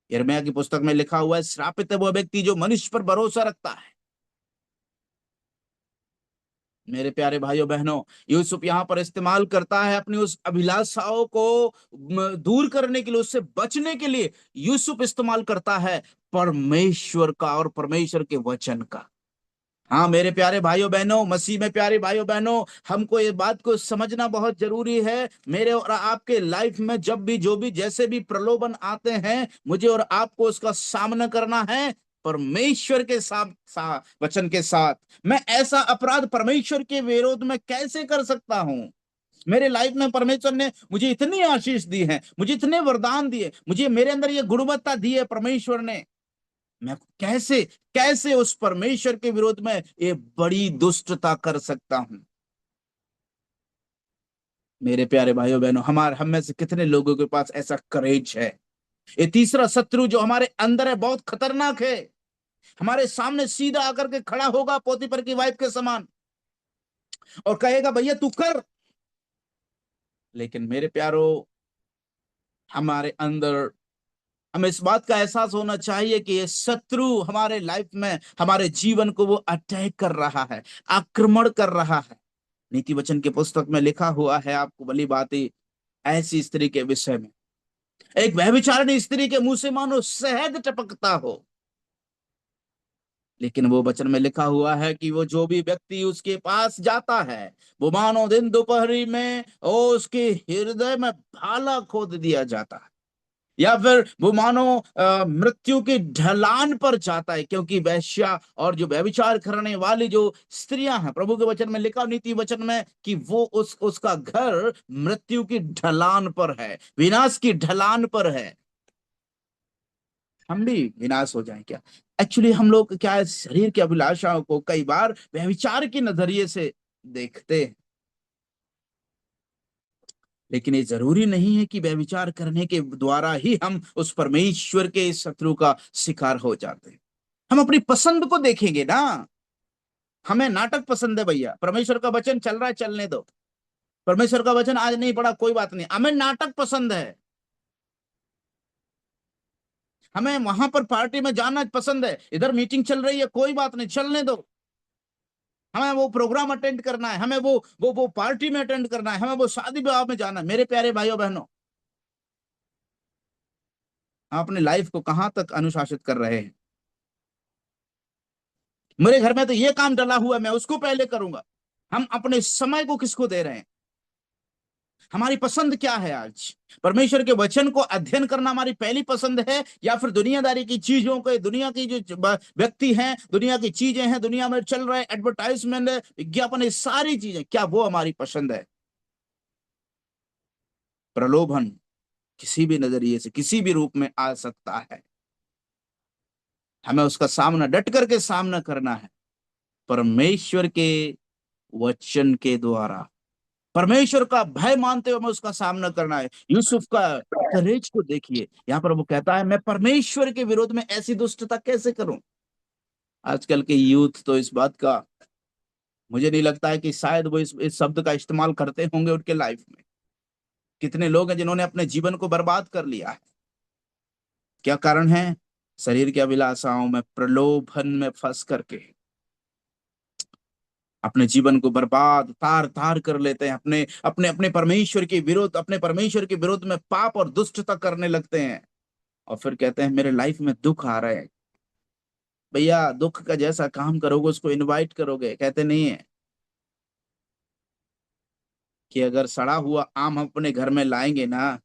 यिर्मयाह की पुस्तक में लिखा हुआ है, श्रापित है वो व्यक्ति जो मनुष्य पर भरोसा रखता है। मेरे प्यारे भाइयों बहनों, यूसुफ यहाँ पर इस्तेमाल करता है अपनी उस अभिलाषाओं को दूर करने के लिए, उससे बचने के लिए यूसुफ इस्तेमाल करता है परमेश्वर का और परमेश्वर के वचन का। हाँ मेरे प्यारे भाइयों बहनों, मसीह में प्यारे भाइयों बहनों, हमको ये बात को समझना बहुत जरूरी है। मेरे और आपके लाइफ में जब भी जो भी जैसे भी प्रलोभन आते हैं, मुझे और आपको उसका सामना करना है परमेश्वर के वचन के साथ। मैं ऐसा अपराध परमेश्वर के विरोध में कैसे कर सकता हूं? मेरे लाइफ में परमेश्वर ने मुझे इतनी आशीष दी है, मुझे इतने वरदान दिए, मुझे मेरे अंदर ये गुणवत्ता दी है परमेश्वर ने, मैं कैसे कैसे उस परमेश्वर के विरोध में ये बड़ी दुष्टता कर सकता हूं? मेरे प्यारे भाइयों बहनों, हम में से कितने लोगों के पास ऐसा करेज है? ये तीसरा शत्रु जो हमारे अंदर है बहुत खतरनाक है, हमारे सामने सीधा आकर के खड़ा होगा पोतीफर की वाइफ के समान और कहेगा भैया तू कर। लेकिन मेरे प्यारो, हमारे अंदर हमें इस बात का एहसास होना चाहिए कि ये शत्रु हमारे लाइफ में, हमारे जीवन को वो अटैक कर रहा है, आक्रमण कर रहा है, नीति वचन के पुस्तक में लिखा हुआ है, आपको भली बात ऐसी स्त्री के विषय में, एक व्यभिचारिणी स्त्री के मुंह से मानो शहद टपकता हो। लेकिन वो वचन में लिखा हुआ है कि वो जो भी व्यक्ति उसके पास जाता है, वो मानो दिन दोपहरी में उसके हृदय में भाला खोद दिया जाता है, या फिर वो मानो मृत्यु की ढलान पर जाता है। क्योंकि वैश्या और जो व्यभिचार करने वाली जो स्त्रियां हैं, प्रभु के वचन में लिखा, नीति वचन में, कि वो उसका घर मृत्यु की ढलान पर है, विनाश की ढलान पर है। हम भी विनाश हो जाएं क्या? एक्चुअली हम लोग क्या है, शरीर की अभिलाषाओं को कई बार व्यभिचार के नजरिए से देखते हैं। लेकिन ये जरूरी नहीं है कि व्यभिचार करने के द्वारा ही हम उस परमेश्वर के शत्रु का शिकार हो जाते हैं। हम अपनी पसंद को देखेंगे ना। हमें नाटक पसंद है भैया, परमेश्वर का वचन चल रहा है, चलने दो। परमेश्वर का वचन आज नहीं पढ़ा, कोई बात नहीं, हमें नाटक पसंद है। हमें वहां पर पार्टी में जाना पसंद है, इधर मीटिंग चल रही है, कोई बात नहीं, चलने दो। हमें वो प्रोग्राम अटेंड करना है, हमें वो पार्टी में अटेंड करना है, हमें वो शादी विवाह में जाना है। मेरे प्यारे भाइयों बहनों, हम अपनी लाइफ को कहां तक अनुशासित कर रहे हैं? मेरे घर में तो ये काम डला हुआ है, मैं उसको पहले करूंगा। हम अपने समय को किसको दे रहे हैं? हमारी पसंद क्या है आज? परमेश्वर के वचन को अध्ययन करना हमारी पहली पसंद है, या फिर दुनियादारी की चीजों के, दुनिया की जो व्यक्ति हैं, दुनिया की चीजें हैं, दुनिया में चल रहे एडवर्टाइजमेंट है, विज्ञापन है, सारी चीजें, क्या वो हमारी पसंद है? प्रलोभन किसी भी नजरिए से, किसी भी रूप में आ सकता है। हमें उसका सामना डट करके सामना करना है, परमेश्वर के वचन के द्वारा। परमेश्वर का भय मानते हुए हमें उसका सामना करना है। यूसुफ का करेज को देखिए, यहाँ पर वो कहता है, मैं परमेश्वर के विरोध में ऐसी दुष्टता कैसे करूं? आजकल के यूथ तो इस बात का, मुझे नहीं लगता है कि शायद वो इस शब्द का इस्तेमाल करते होंगे उनके लाइफ में। कितने लोग हैं जिन्होंने अपने जीवन को बर्बाद कर लिया है? क्या कारण है? शरीर की अभिलाषाओं में, प्रलोभन में फंस करके अपने जीवन को बर्बाद तार तार कर लेते हैं। अपने अपने अपने परमेश्वर के विरोध, अपने परमेश्वर के विरोध में पाप और दुष्टता करने लगते हैं, और फिर कहते हैं मेरे लाइफ में दुख आ रहा है। भैया, दुख का जैसा काम करोगे उसको इनवाइट करोगे। कहते नहीं है कि अगर सड़ा हुआ आम हम अपने घर में लाएंगे ना,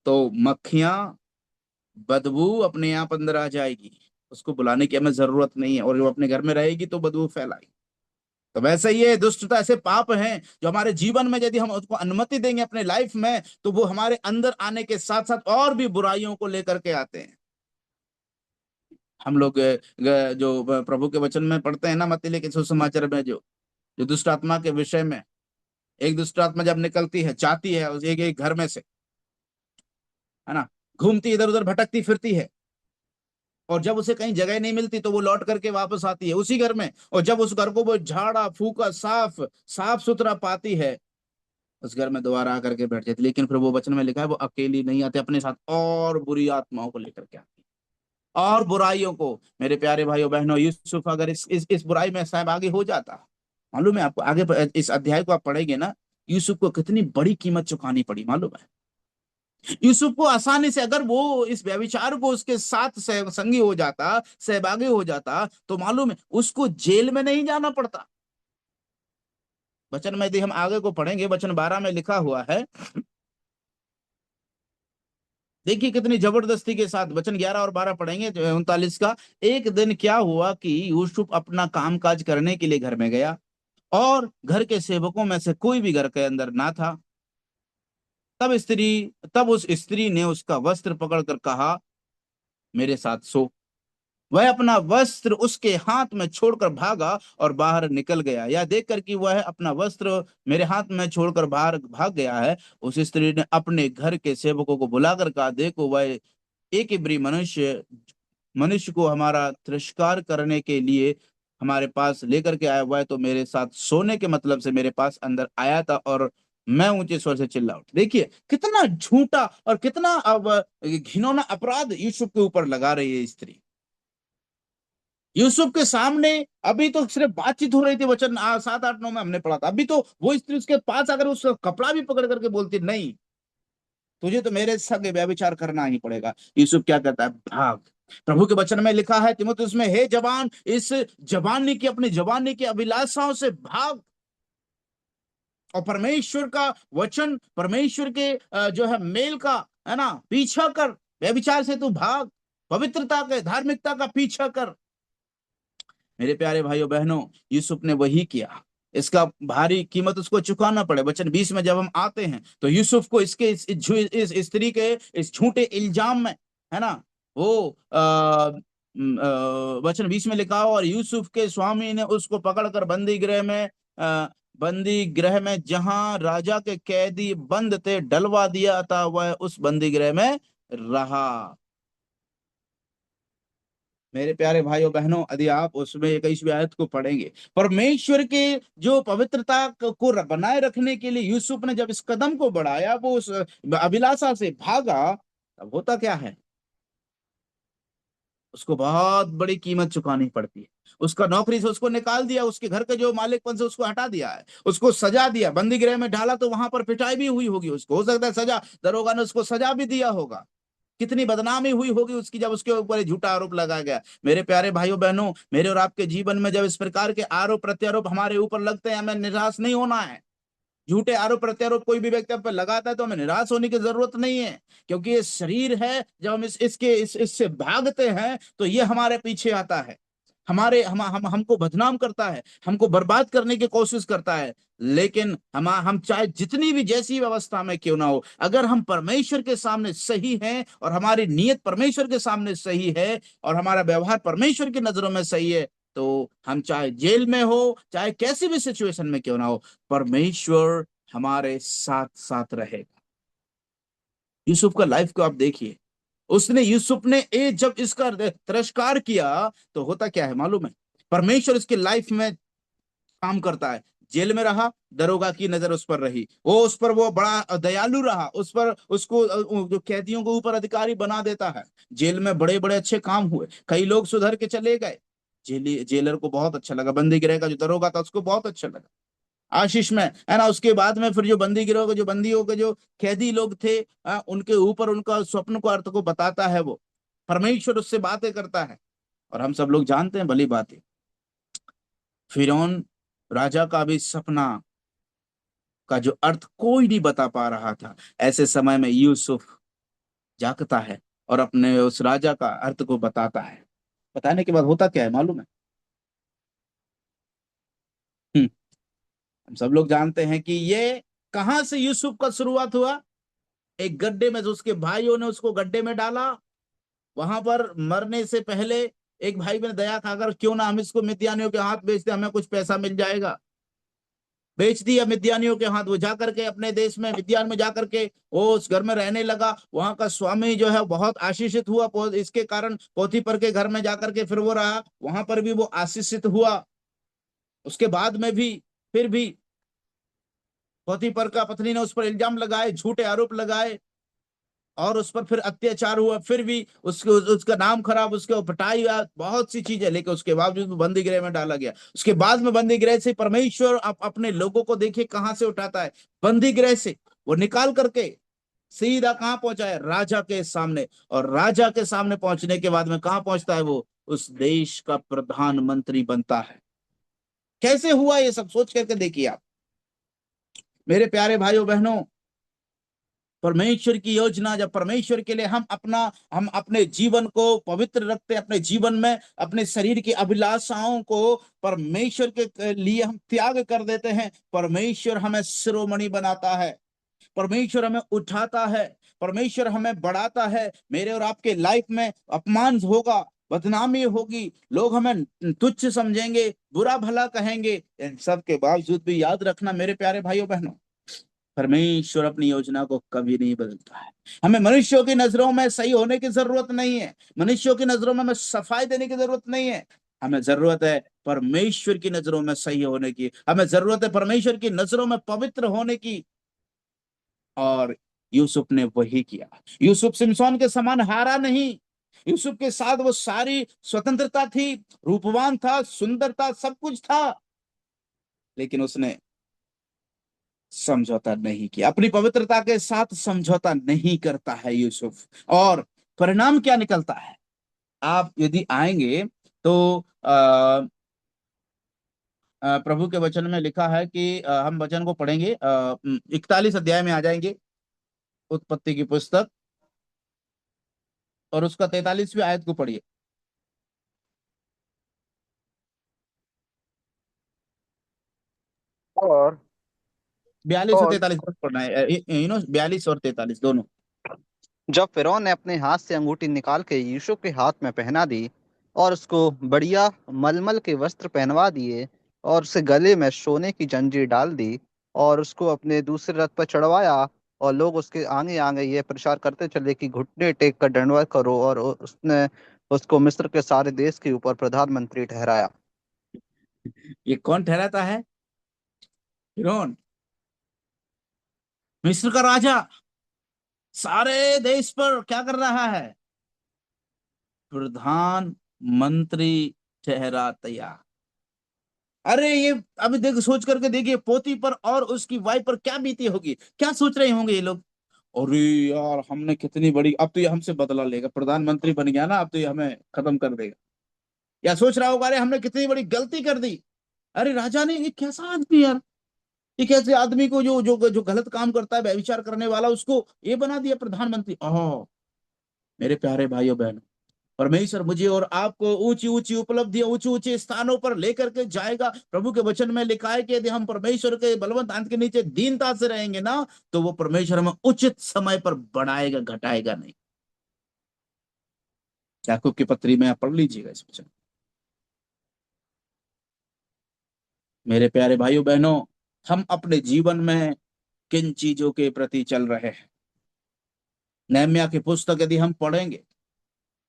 तो मक्खियां, बदबू अपने आप अंदर आ जाएगी। उसको बुलाने की हमें जरूरत नहीं है, और जो अपने घर में रहेगी तो बदबू फैलाएगी। तो वैसे ही ये दुष्टता, ऐसे पाप हैं जो हमारे जीवन में यदि हम उसको अनुमति देंगे अपने लाइफ में, तो वो हमारे अंदर आने के साथ साथ और भी बुराइयों को लेकर के आते हैं। हम लोग जो प्रभु के वचन में पढ़ते हैं ना, मत्ती लिखे सुसमाचार में, जो जो दुष्ट आत्मा के विषय में, एक दुष्ट आत्मा जब निकलती है, जाती है उस एक एक घर में से, है ना, घूमती इधर उधर भटकती फिरती है, और जब उसे कहीं जगह नहीं मिलती तो वो लौट करके वापस आती है उसी घर में, और जब उस घर को वो झाड़ा फूका साफ साफ सुथरा पाती है, उस घर में दोबारा आकर के बैठ जाती। लेकिन फिर वो वचन में लिखा है, वो अकेली नहीं आती, अपने साथ और बुरी आत्माओं को लेकर के आती, और बुराइयों को। मेरे प्यारे भाइयों बहनों, यूसुफ अगर इस बुराई में सहभागी हो जाता, मालूम है आपको, आगे इस अध्याय को आप पढ़ेंगे ना, यूसुफ को कितनी बड़ी कीमत चुकानी पड़ी मालूम है। यूसुफ को आसानी से, अगर वो इस व्यभिचार को उसके साथ संगी हो जाता, सहभागी हो जाता, तो मालूम है उसको जेल में नहीं जाना पड़ता। वचन में यदि हम आगे को पढ़ेंगे, वचन 12 में लिखा हुआ है, देखिए कितनी जबरदस्ती के साथ, वचन 11 और 12 पढ़ेंगे, 39 का। एक दिन क्या हुआ कि यूसुफ अपना कामकाज करने के लिए घर में गया, और घर के सेवकों में से कोई भी घर के अंदर ना था। तब उस स्त्री ने उसका वस्त्र पकड़कर कहा, मेरे साथ सो। वह अपना वस्त्र उसके हाथ में छोड़कर भागा और बाहर निकल गया। या देखकर कि वह अपना वस्त्र मेरे हाथ में छोड़कर बाहर भाग गया है, उस स्त्री ने अपने घर के सेवकों को बुलाकर कहा, देखो, वह एक इब्री मनुष्य मनुष्य को हमारा तिरस्कार करने के लिए हमारे पास लेकर के आया हुआ है, तो मेरे साथ सोने के मतलब से मेरे पास अंदर आया था, और मैं ऊंचे स्वर से चिल्ला उठा। देखिए कितना झूठा और कितना अब घिनौना अपराध यूसुफ के ऊपर लगा रही है स्त्री। यूसुफ के सामने अभी तो सिर्फ बातचीत हो रही थी, वचन 7 8 9 में हमने पढ़ा था। अभी तो वो स्त्री उसके पास अगर उसका कपड़ा भी पकड़ करके बोलती नहीं, तुझे तो मेरे संग व्यभिचार करना ही पड़ेगा, यूसुफ क्या कहता है? भाग। प्रभु के वचन में लिखा है तीमुथियुस में, हे जवान, इस जवानी की, अपनी जवानी की अभिलाषाओं से भाग, और परमेश्वर का वचन, परमेश्वर के जो है मेल का, है ना, पीछा कर। व्यभिचार से तू भाग, पवित्रता के, धार्मिकता का पीछा कर। मेरे प्यारे भाइयों बहनों, यूसुफ ने वही किया। इसका भारी कीमत उसको चुकाना पड़े। वचन 20 में जब हम आते हैं तो यूसुफ को इसके इस स्त्री के इस झूठे इल्जाम में, है ना, वो वचन 20 में लिखा हो, और यूसुफ के स्वामी ने उसको पकड़कर बंदी गृह में जहां राजा के कैदी बंद थे डलवा दिया था, वह उस बंदी गृह में रहा। मेरे प्यारे भाइयों बहनों, यदि आप उसमें 21वीं आयत को पढ़ेंगे, परमेश्वर के जो पवित्रता को बनाए रखने के लिए यूसुफ ने जब इस कदम को बढ़ाया, वो उस अभिलाषा से भागा, तब होता क्या है? उसको बहुत बड़ी कीमत चुकानी पड़ती है। उसका नौकरी से उसको निकाल दिया, उसके घर के जो मालिकपन से उसको हटा दिया है, उसको सजा दिया, बंदी गृह में डाला, तो वहां पर पिटाई भी हुई होगी उसको, हो सकता है सजा, दरोगा ने उसको सजा भी दिया होगा। कितनी बदनामी हुई होगी उसकी जब उसके ऊपर ये झूठा आरोप लगाया गया। मेरे प्यारे भाइयों बहनों, मेरे और आपके जीवन में जब इस प्रकार के आरोप प्रत्यारोप हमारे ऊपर लगते हैं, हमें निराश नहीं होना है। झूठे आरोप प्रत्यारोप कोई भी व्यक्ति आप पर लगाता है तो हमें निराश होने की जरूरत नहीं है, क्योंकि ये शरीर है, जब हम इससे भागते हैं तो ये हमारे पीछे आता है, हमको बदनाम करता है, हमको बर्बाद करने की कोशिश करता है। लेकिन हम चाहे जितनी भी जैसी व्यवस्था में क्यों ना हो, अगर हम परमेश्वर के सामने सही हैं, और हमारी नीयत परमेश्वर के सामने सही है, और हमारा व्यवहार परमेश्वर की नजरों में सही है, तो हम चाहे जेल में हो, चाहे कैसी भी सिचुएशन में क्यों ना हो, परमेश्वर हमारे साथ साथ रहेगा। यूसुफ का लाइफ को आप देखिए। यूसुफ ने जब इसका तिरस्कार किया, तो होता क्या है मालूम है? परमेश्वर इसके लाइफ में काम करता है। जेल में रहा, दरोगा की नजर उस पर रही, उस पर वो बड़ा दयालु रहा, उस पर उसको जो कैदियों के ऊपर अधिकारी बना देता है। जेल में बड़े बड़े अच्छे काम हुए, कई लोग सुधर के चले गए। जेलर को बहुत अच्छा लगा, बंदी गृह का जो दरोगा था उसको बहुत अच्छा लगा, आशीष में, है ना। उसके बाद में फिर जो बंदी गिरोह के, जो बंदियों के जो कैदी लोग थे, उनके ऊपर उनका स्वप्न को, अर्थ को बताता है वो। परमेश्वर उससे बातें करता है, और हम सब लोग जानते हैं भली बातें। फिरौन राजा का भी सपना का जो अर्थ कोई नहीं बता पा रहा था, ऐसे समय में यूसुफ जागता है और अपने उस राजा का अर्थ को बताता है। बताने के बाद होता क्या है मालूम है? हम सब लोग जानते हैं कि ये कहां से यूसुफ का शुरुआत हुआ। एक गड्ढे में, जो उसके भाइयों ने उसको गड्ढे में डाला, वहां पर मरने से पहले एक भाई ने दया खाकर, क्यों ना हम इसको मिद्यानियों के हाथ बेच दे, हमें कुछ पैसा मिल जाएगा। बेच दिया मिद्यानियों के हाथ। वो जाकर के अपने देश में, मिद्यान में जाकर के वो उस घर में रहने लगा। वहां का स्वामी जो है बहुत आशीषित हुआ, इसके कारण पोतीपर के घर में जाकर के फिर वो रहा, वहां पर भी वो आशीषित हुआ। उसके बाद में भी, फिर भी पोतीपर का पत्नी ने उस पर इल्जाम लगाए, झूठे आरोप लगाए, और उस पर फिर अत्याचार हुआ, फिर भी उसका नाम खराब, उसके पिटाई हुआ, बहुत सी चीजें, लेकिन उसके बावजूद बंदी गृह में डाला गया। उसके बाद में बंदी गृह से परमेश्वर अपने लोगों को देखिए कहां से उठाता है, बंदी गृह से वो निकाल करके सीधा कहां पहुंचा है? राजा के सामने। और राजा के सामने पहुंचने के बाद में कहां पहुंचता है? वो उस देश का प्रधानमंत्री बनता है। कैसे हुआ ये सब? सोच करके देखिए आप। मेरे प्यारे भाइयों बहनों, परमेश्वर की योजना, जब परमेश्वर के लिए हम अपने जीवन को पवित्र रखते हैं, अपने जीवन में अपने शरीर की अभिलाषाओं को परमेश्वर के लिए हम त्याग कर देते हैं, परमेश्वर हमें शिरोमणि बनाता है, परमेश्वर हमें उठाता है, परमेश्वर हमें बढ़ाता है। मेरे और आपके लाइफ में अपमान होगा, बदनामी होगी, लोग हमें तुच्छ समझेंगे, बुरा भला कहेंगे, इन सब के बावजूद भी याद रखना मेरे प्यारे भाइयों बहनों, परमेश्वर अपनी योजना को कभी नहीं बदलता है। हमें मनुष्यों की नजरों में सही होने की जरूरत नहीं है, मनुष्यों की नजरों में हमें सफाई देने की जरूरत नहीं है। हमें जरूरत है परमेश्वर की नजरों में सही होने की, हमें जरूरत है परमेश्वर की नजरों में पवित्र होने की। और यूसुफ ने वही किया। यूसुफ सिमसोन के समान हारा नहीं। यूसुफ के साथ वो सारी स्वतंत्रता थी, रूपवान था, सुंदरता, सब कुछ था, लेकिन उसने समझौता नहीं किया। अपनी पवित्रता के साथ समझौता नहीं करता है यूसुफ, और परिणाम क्या निकलता है? आप यदि आएंगे तो प्रभु के वचन में लिखा है कि हम वचन को पढ़ेंगे, 41 अध्याय में आ जाएंगे, उत्पत्ति की पुस्तक, और उसका 43वीं आयत को पढ़िए। और 42 और और 43 पढ़ना है, 42 और 43 दोनों। जब फिरौन ने अपने हाथ से अंगूठी निकाल के यूसुफ के हाथ में पहना दी और उसको बढ़िया मलमल के वस्त्र पहनवा दिए और उसे गले में सोने की जंजीर डाल दी और उसको अपने दूसरे रथ पर चढ़वाया, और लोग उसके आगे आगे ये प्रचार करते चले कि घुटने टेक कर दंडवत करो, और उसने उसको मिस्र के सारे देश के ऊपर प्रधानमंत्री ठहराया। ये कौन ठहराता है? फिरौन, मिस्र का राजा, सारे देश पर क्या कर रहा है? प्रधान मंत्री ठहराया। अरे ये अभी देख, सोच करके देखिए, पोती पर और उसकी वाइफ पर क्या बीती होगी, क्या सोच रहे होंगे ये लोग। अरे यार, हमने कितनी बड़ी, अब तो ये हमसे बदला लेगा, प्रधानमंत्री बन गया ना, अब तो ये हमें खत्म कर देगा। या सोच रहा होगा, अरे हमने कितनी बड़ी गलती कर दी, अरे राजा ने, ये कैसा आदमी यार, ये कैसे आदमी को जो जो जो गलत काम करता है, व्यभिचार करने वाला, उसको ये बना दिया प्रधानमंत्री। ओह मेरे प्यारे भाइयों बहनों, परमेश्वर मुझे और आपको ऊंची ऊंची उपलब्धियां, ऊंचे ऊंचे स्थानों पर लेकर के जाएगा। प्रभु के वचन में लिखा है कि यदि हम परमेश्वर के बलवंत हाथ के नीचे दीनता से रहेंगे ना, तो वो परमेश्वर हमें उचित समय पर बढ़ाएगा, घटाएगा नहीं। याकूब की पत्री में आप पढ़ लीजिएगा इस वचन। मेरे प्यारे भाइयों बहनों, हम अपने जीवन में किन चीजों के प्रति चल रहे हैं? नहम्याह की पुस्तक यदि हम पढ़ेंगे,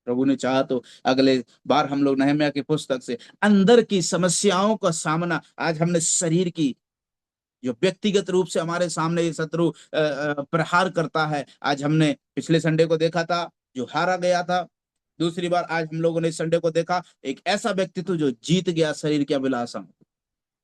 प्रभु ने चाहा तो अगले बार हम लोग नहम्याह की पुस्तक से अंदर की समस्याओं का सामना, आज हमने शरीर की, जो व्यक्तिगत रूप से हमारे सामने ये शत्रु प्रहार करता है, आज हमने पिछले संडे को देखा था जो हारा गया था। दूसरी बार आज हम लोगों ने इस संडे को देखा एक ऐसा व्यक्तित्व जो जीत गया शरीर की अभिलाषा,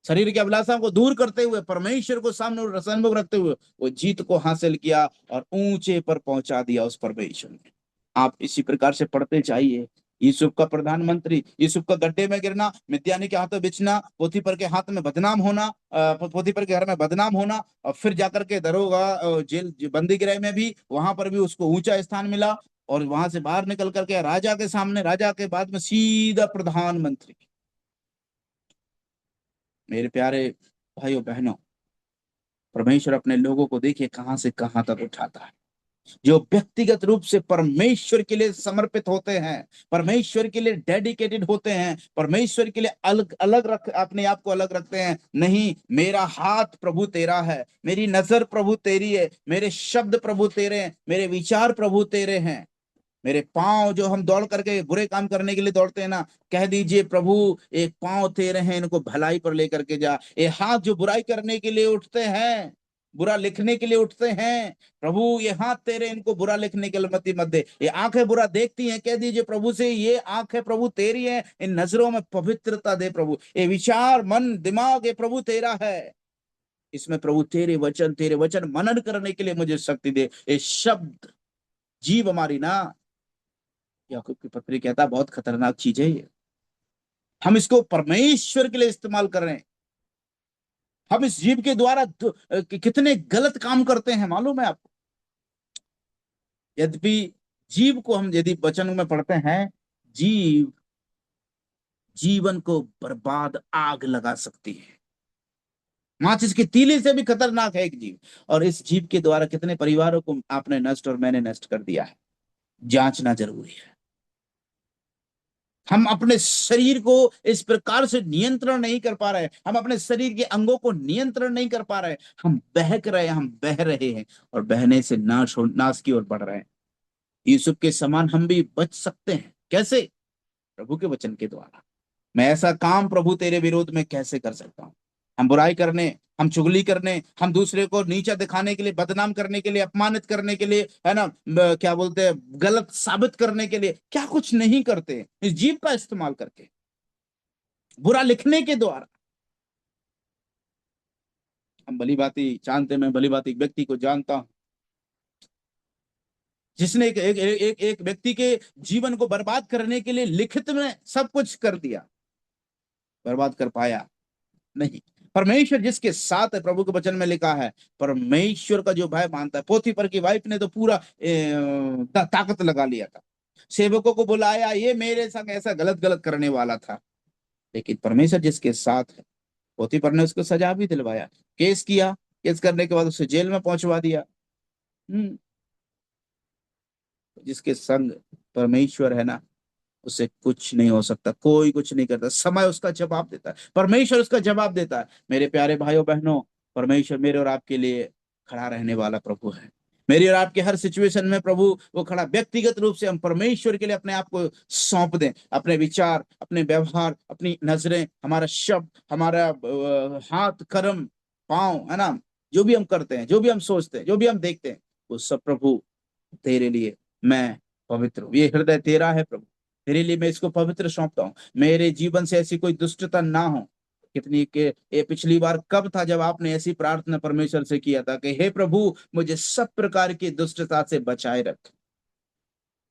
शरीर की अभिलाषा को दूर करते हुए, परमेश्वर को सामने सन्मुख रखते हुए वो जीत को हासिल किया और ऊंचे पर पहुंचा दिया उस परमेश्वर ने। आप इसी प्रकार से पढ़ते जाइए। यूसुफ का प्रधानमंत्री, यूसुफ का गड्ढे में गिरना, मिद्यानी के हाथों बिछना, पोतीपर के हाथ में बदनाम होना, पोतीपर के घर में बदनाम होना, और फिर जाकर के दरोगा जेल बंदी गृह में भी, वहां पर भी उसको ऊंचा स्थान मिला, और वहां से बाहर निकल करके राजा के सामने, राजा के बाद में सीधा प्रधानमंत्री। मेरे प्यारे भाइयों बहनों, परमेश्वर अपने लोगों को देखिए कहां से कहां तक उठाता है। जो व्यक्तिगत रूप से परमेश्वर के लिए समर्पित होते हैं, परमेश्वर के लिए डेडिकेटेड होते हैं, परमेश्वर के लिए अलग अलग रख, अपने आप को अलग रखते हैं। नहीं, मेरा हाथ प्रभु तेरा है, मेरी नजर प्रभु तेरी है, मेरे शब्द प्रभु तेरे हैं, मेरे विचार प्रभु तेरे हैं। मेरे पांव जो हम दौड़ करके बुरे काम करने के लिए दौड़ते हैं ना, कह दीजिए प्रभु एक पांव तेरे हैं, इनको भलाई पर लेकर के जा। ये हाथ जो बुराई करने के लिए उठते हैं, बुरा लिखने के लिए उठते हैं, प्रभु ये हाथ तेरे, इनको बुरा लिखने के लिए मत मत दे। ये आंखें बुरा देखती हैं, कह दीजिए प्रभु से, ये आंखें प्रभु तेरी हैं, इन नजरों में पवित्रता दे प्रभु। ये विचार, मन, दिमाग, ये प्रभु तेरा है, इसमें प्रभु तेरे वचन मनन करने के लिए मुझे शक्ति दे। ये शब्द जीव हमारी ना, याकूब की पत्री कहता है बहुत खतरनाक चीज है ये। हम इसको परमेश्वर के लिए इस्तेमाल कर रहे हैं। हम इस जीव के द्वारा कितने गलत काम करते हैं मालूम है आपको? यद्यपि जीव को हम यदि वचन में पढ़ते हैं, जीव जीवन को बर्बाद आग लगा सकती है। माचिस की तीली से भी खतरनाक है एक जीव, और इस जीव के द्वारा कितने परिवारों को आपने नष्ट और मैंने नष्ट कर दिया है। जांचना जरूरी है। हम अपने शरीर को इस प्रकार से नियंत्रण नहीं कर पा रहे, हम अपने शरीर के अंगों को नियंत्रण नहीं कर पा रहे, हम बहक रहे हैं, हम बह रहे हैं, और बहने से नाश की ओर बढ़ रहे हैं। यूसुफ के समान हम भी बच सकते हैं। कैसे? प्रभु के वचन के द्वारा। मैं ऐसा काम प्रभु तेरे विरोध में कैसे कर सकता हूं? हम बुराई करने, हम चुगली करने, हम दूसरे को नीचा दिखाने के लिए, बदनाम करने के लिए, अपमानित करने के लिए, है ना, क्या बोलते हैं, गलत साबित करने के लिए क्या कुछ नहीं करते इस जीभ का इस्तेमाल करके, बुरा लिखने के द्वारा। हम भली भांति जानते हैं, मैं भली भांति एक व्यक्ति को जानता हूं जिसने एक व्यक्ति के जीवन को बर्बाद करने के लिए लिखित में सब कुछ कर दिया, बर्बाद कर पाया नहीं। परमेश्वर जिसके साथ है, प्रभु के वचन में लिखा है, परमेश्वर का जो भय मानता है। पोतीफर की वाइफ ने तो पूरा ताकत लगा लिया था, सेवकों को बुलाया, ये मेरे संग ऐसा गलत गलत करने वाला था, लेकिन परमेश्वर जिसके साथ है, पोतीफर ने उसको सजा भी दिलवाया, केस किया, केस करने के बाद उसे जेल में पहुंचवा दिया। जिसके संग परमेश्वर है ना, उससे कुछ नहीं हो सकता, कोई कुछ नहीं करता। समय उसका जवाब देता है, परमेश्वर उसका जवाब देता है। मेरे प्यारे भाइयों बहनों, परमेश्वर मेरे और आपके लिए खड़ा रहने वाला प्रभु है। मेरी और आपके हर सिचुएशन में प्रभु वो खड़ा। व्यक्तिगत रूप से हम परमेश्वर के लिए अपने आप को सौंप दें, अपने विचार, अपने व्यवहार, अपनी नजरें, हमारा शब्द, हमारा हाथ, कर्म, पांव, है ना, जो भी हम करते हैं, जो भी हम सोचते हैं, जो भी हम देखते हैं, वो सब प्रभु तेरे लिए मैं पवित्र हूँ। ये हृदय तेरा है प्रभु, तेरे लिए मैं इसको पवित्र सौंपता हूँ। मेरे जीवन से ऐसी कोई दुष्टता ना हो। कितनी के ये पिछली बार कब था जब आपने ऐसी प्रार्थना परमेश्वर से किया था कि हे प्रभु मुझे सब प्रकार की दुष्टता से बचाए रख।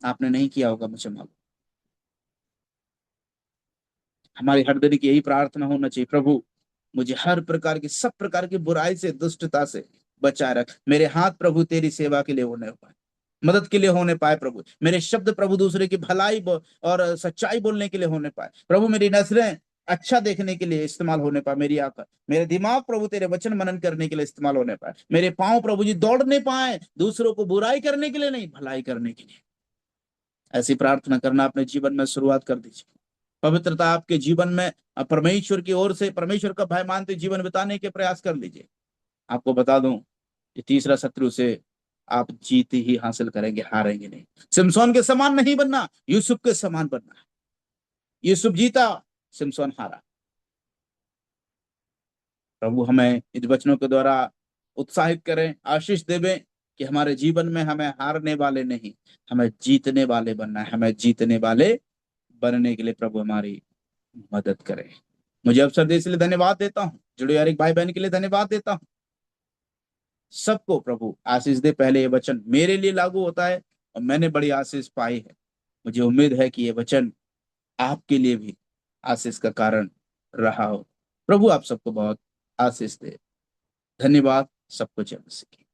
आपने नहीं किया होगा, मुझे मालूम। हमारी हर दिन की यही प्रार्थना होना चाहिए, प्रभु मुझे हर प्रकार की, सब प्रकार की बुराई से, दुष्टता से बचाए रख। मेरे हाथ प्रभु तेरी सेवा के लिए होने पाए, मदद के लिए होने पाए प्रभु। मेरे शब्द प्रभु दूसरे की भलाई और सच्चाई बोलने के लिए होने पाए प्रभु। मेरी नजरें अच्छा देखने के लिए इस्तेमाल होने पाए, मेरी आंख, मेरे दिमाग प्रभु तेरे वचन मनन करने के लिए इस्तेमाल होने पाए, मेरे पांव प्रभु जी दौड़ने पाए दूसरों को बुराई करने के लिए नहीं, भलाई करने के लिए। ऐसी प्रार्थना करना अपने जीवन में शुरुआत कर दीजिए। पवित्रता आपके जीवन में, परमेश्वर की ओर से परमेश्वर का भय मानते जीवन बिताने के प्रयास कर लीजिए। आपको बता दूं, ये तीसरा शत्रु से आप जीत ही हासिल करेंगे, हारेंगे नहीं। सिमसोन के समान नहीं बनना, यूसुफ के समान बनना। यूसुफ जीता, सिमसोन हारा। प्रभु हमें इन वचनों के द्वारा उत्साहित करें, आशीष देवे कि हमारे जीवन में हमें हारने वाले नहीं, हमें जीतने वाले बनना है। हमें जीतने वाले बनने के लिए प्रभु हमारी मदद करें। मुझे अवसर दे इसलिए धन्यवाद देता हूँ, जुड़े हर एक भाई बहन के लिए धन्यवाद देता हूँ। सबको प्रभु आशीष दे। पहले ये वचन मेरे लिए लागू होता है और मैंने बड़ी आशीष पाई है। मुझे उम्मीद है कि ये वचन आपके लिए भी आशीष का कारण रहा हो। प्रभु आप सबको बहुत आशीष दे। धन्यवाद। सबको जय मसीह की।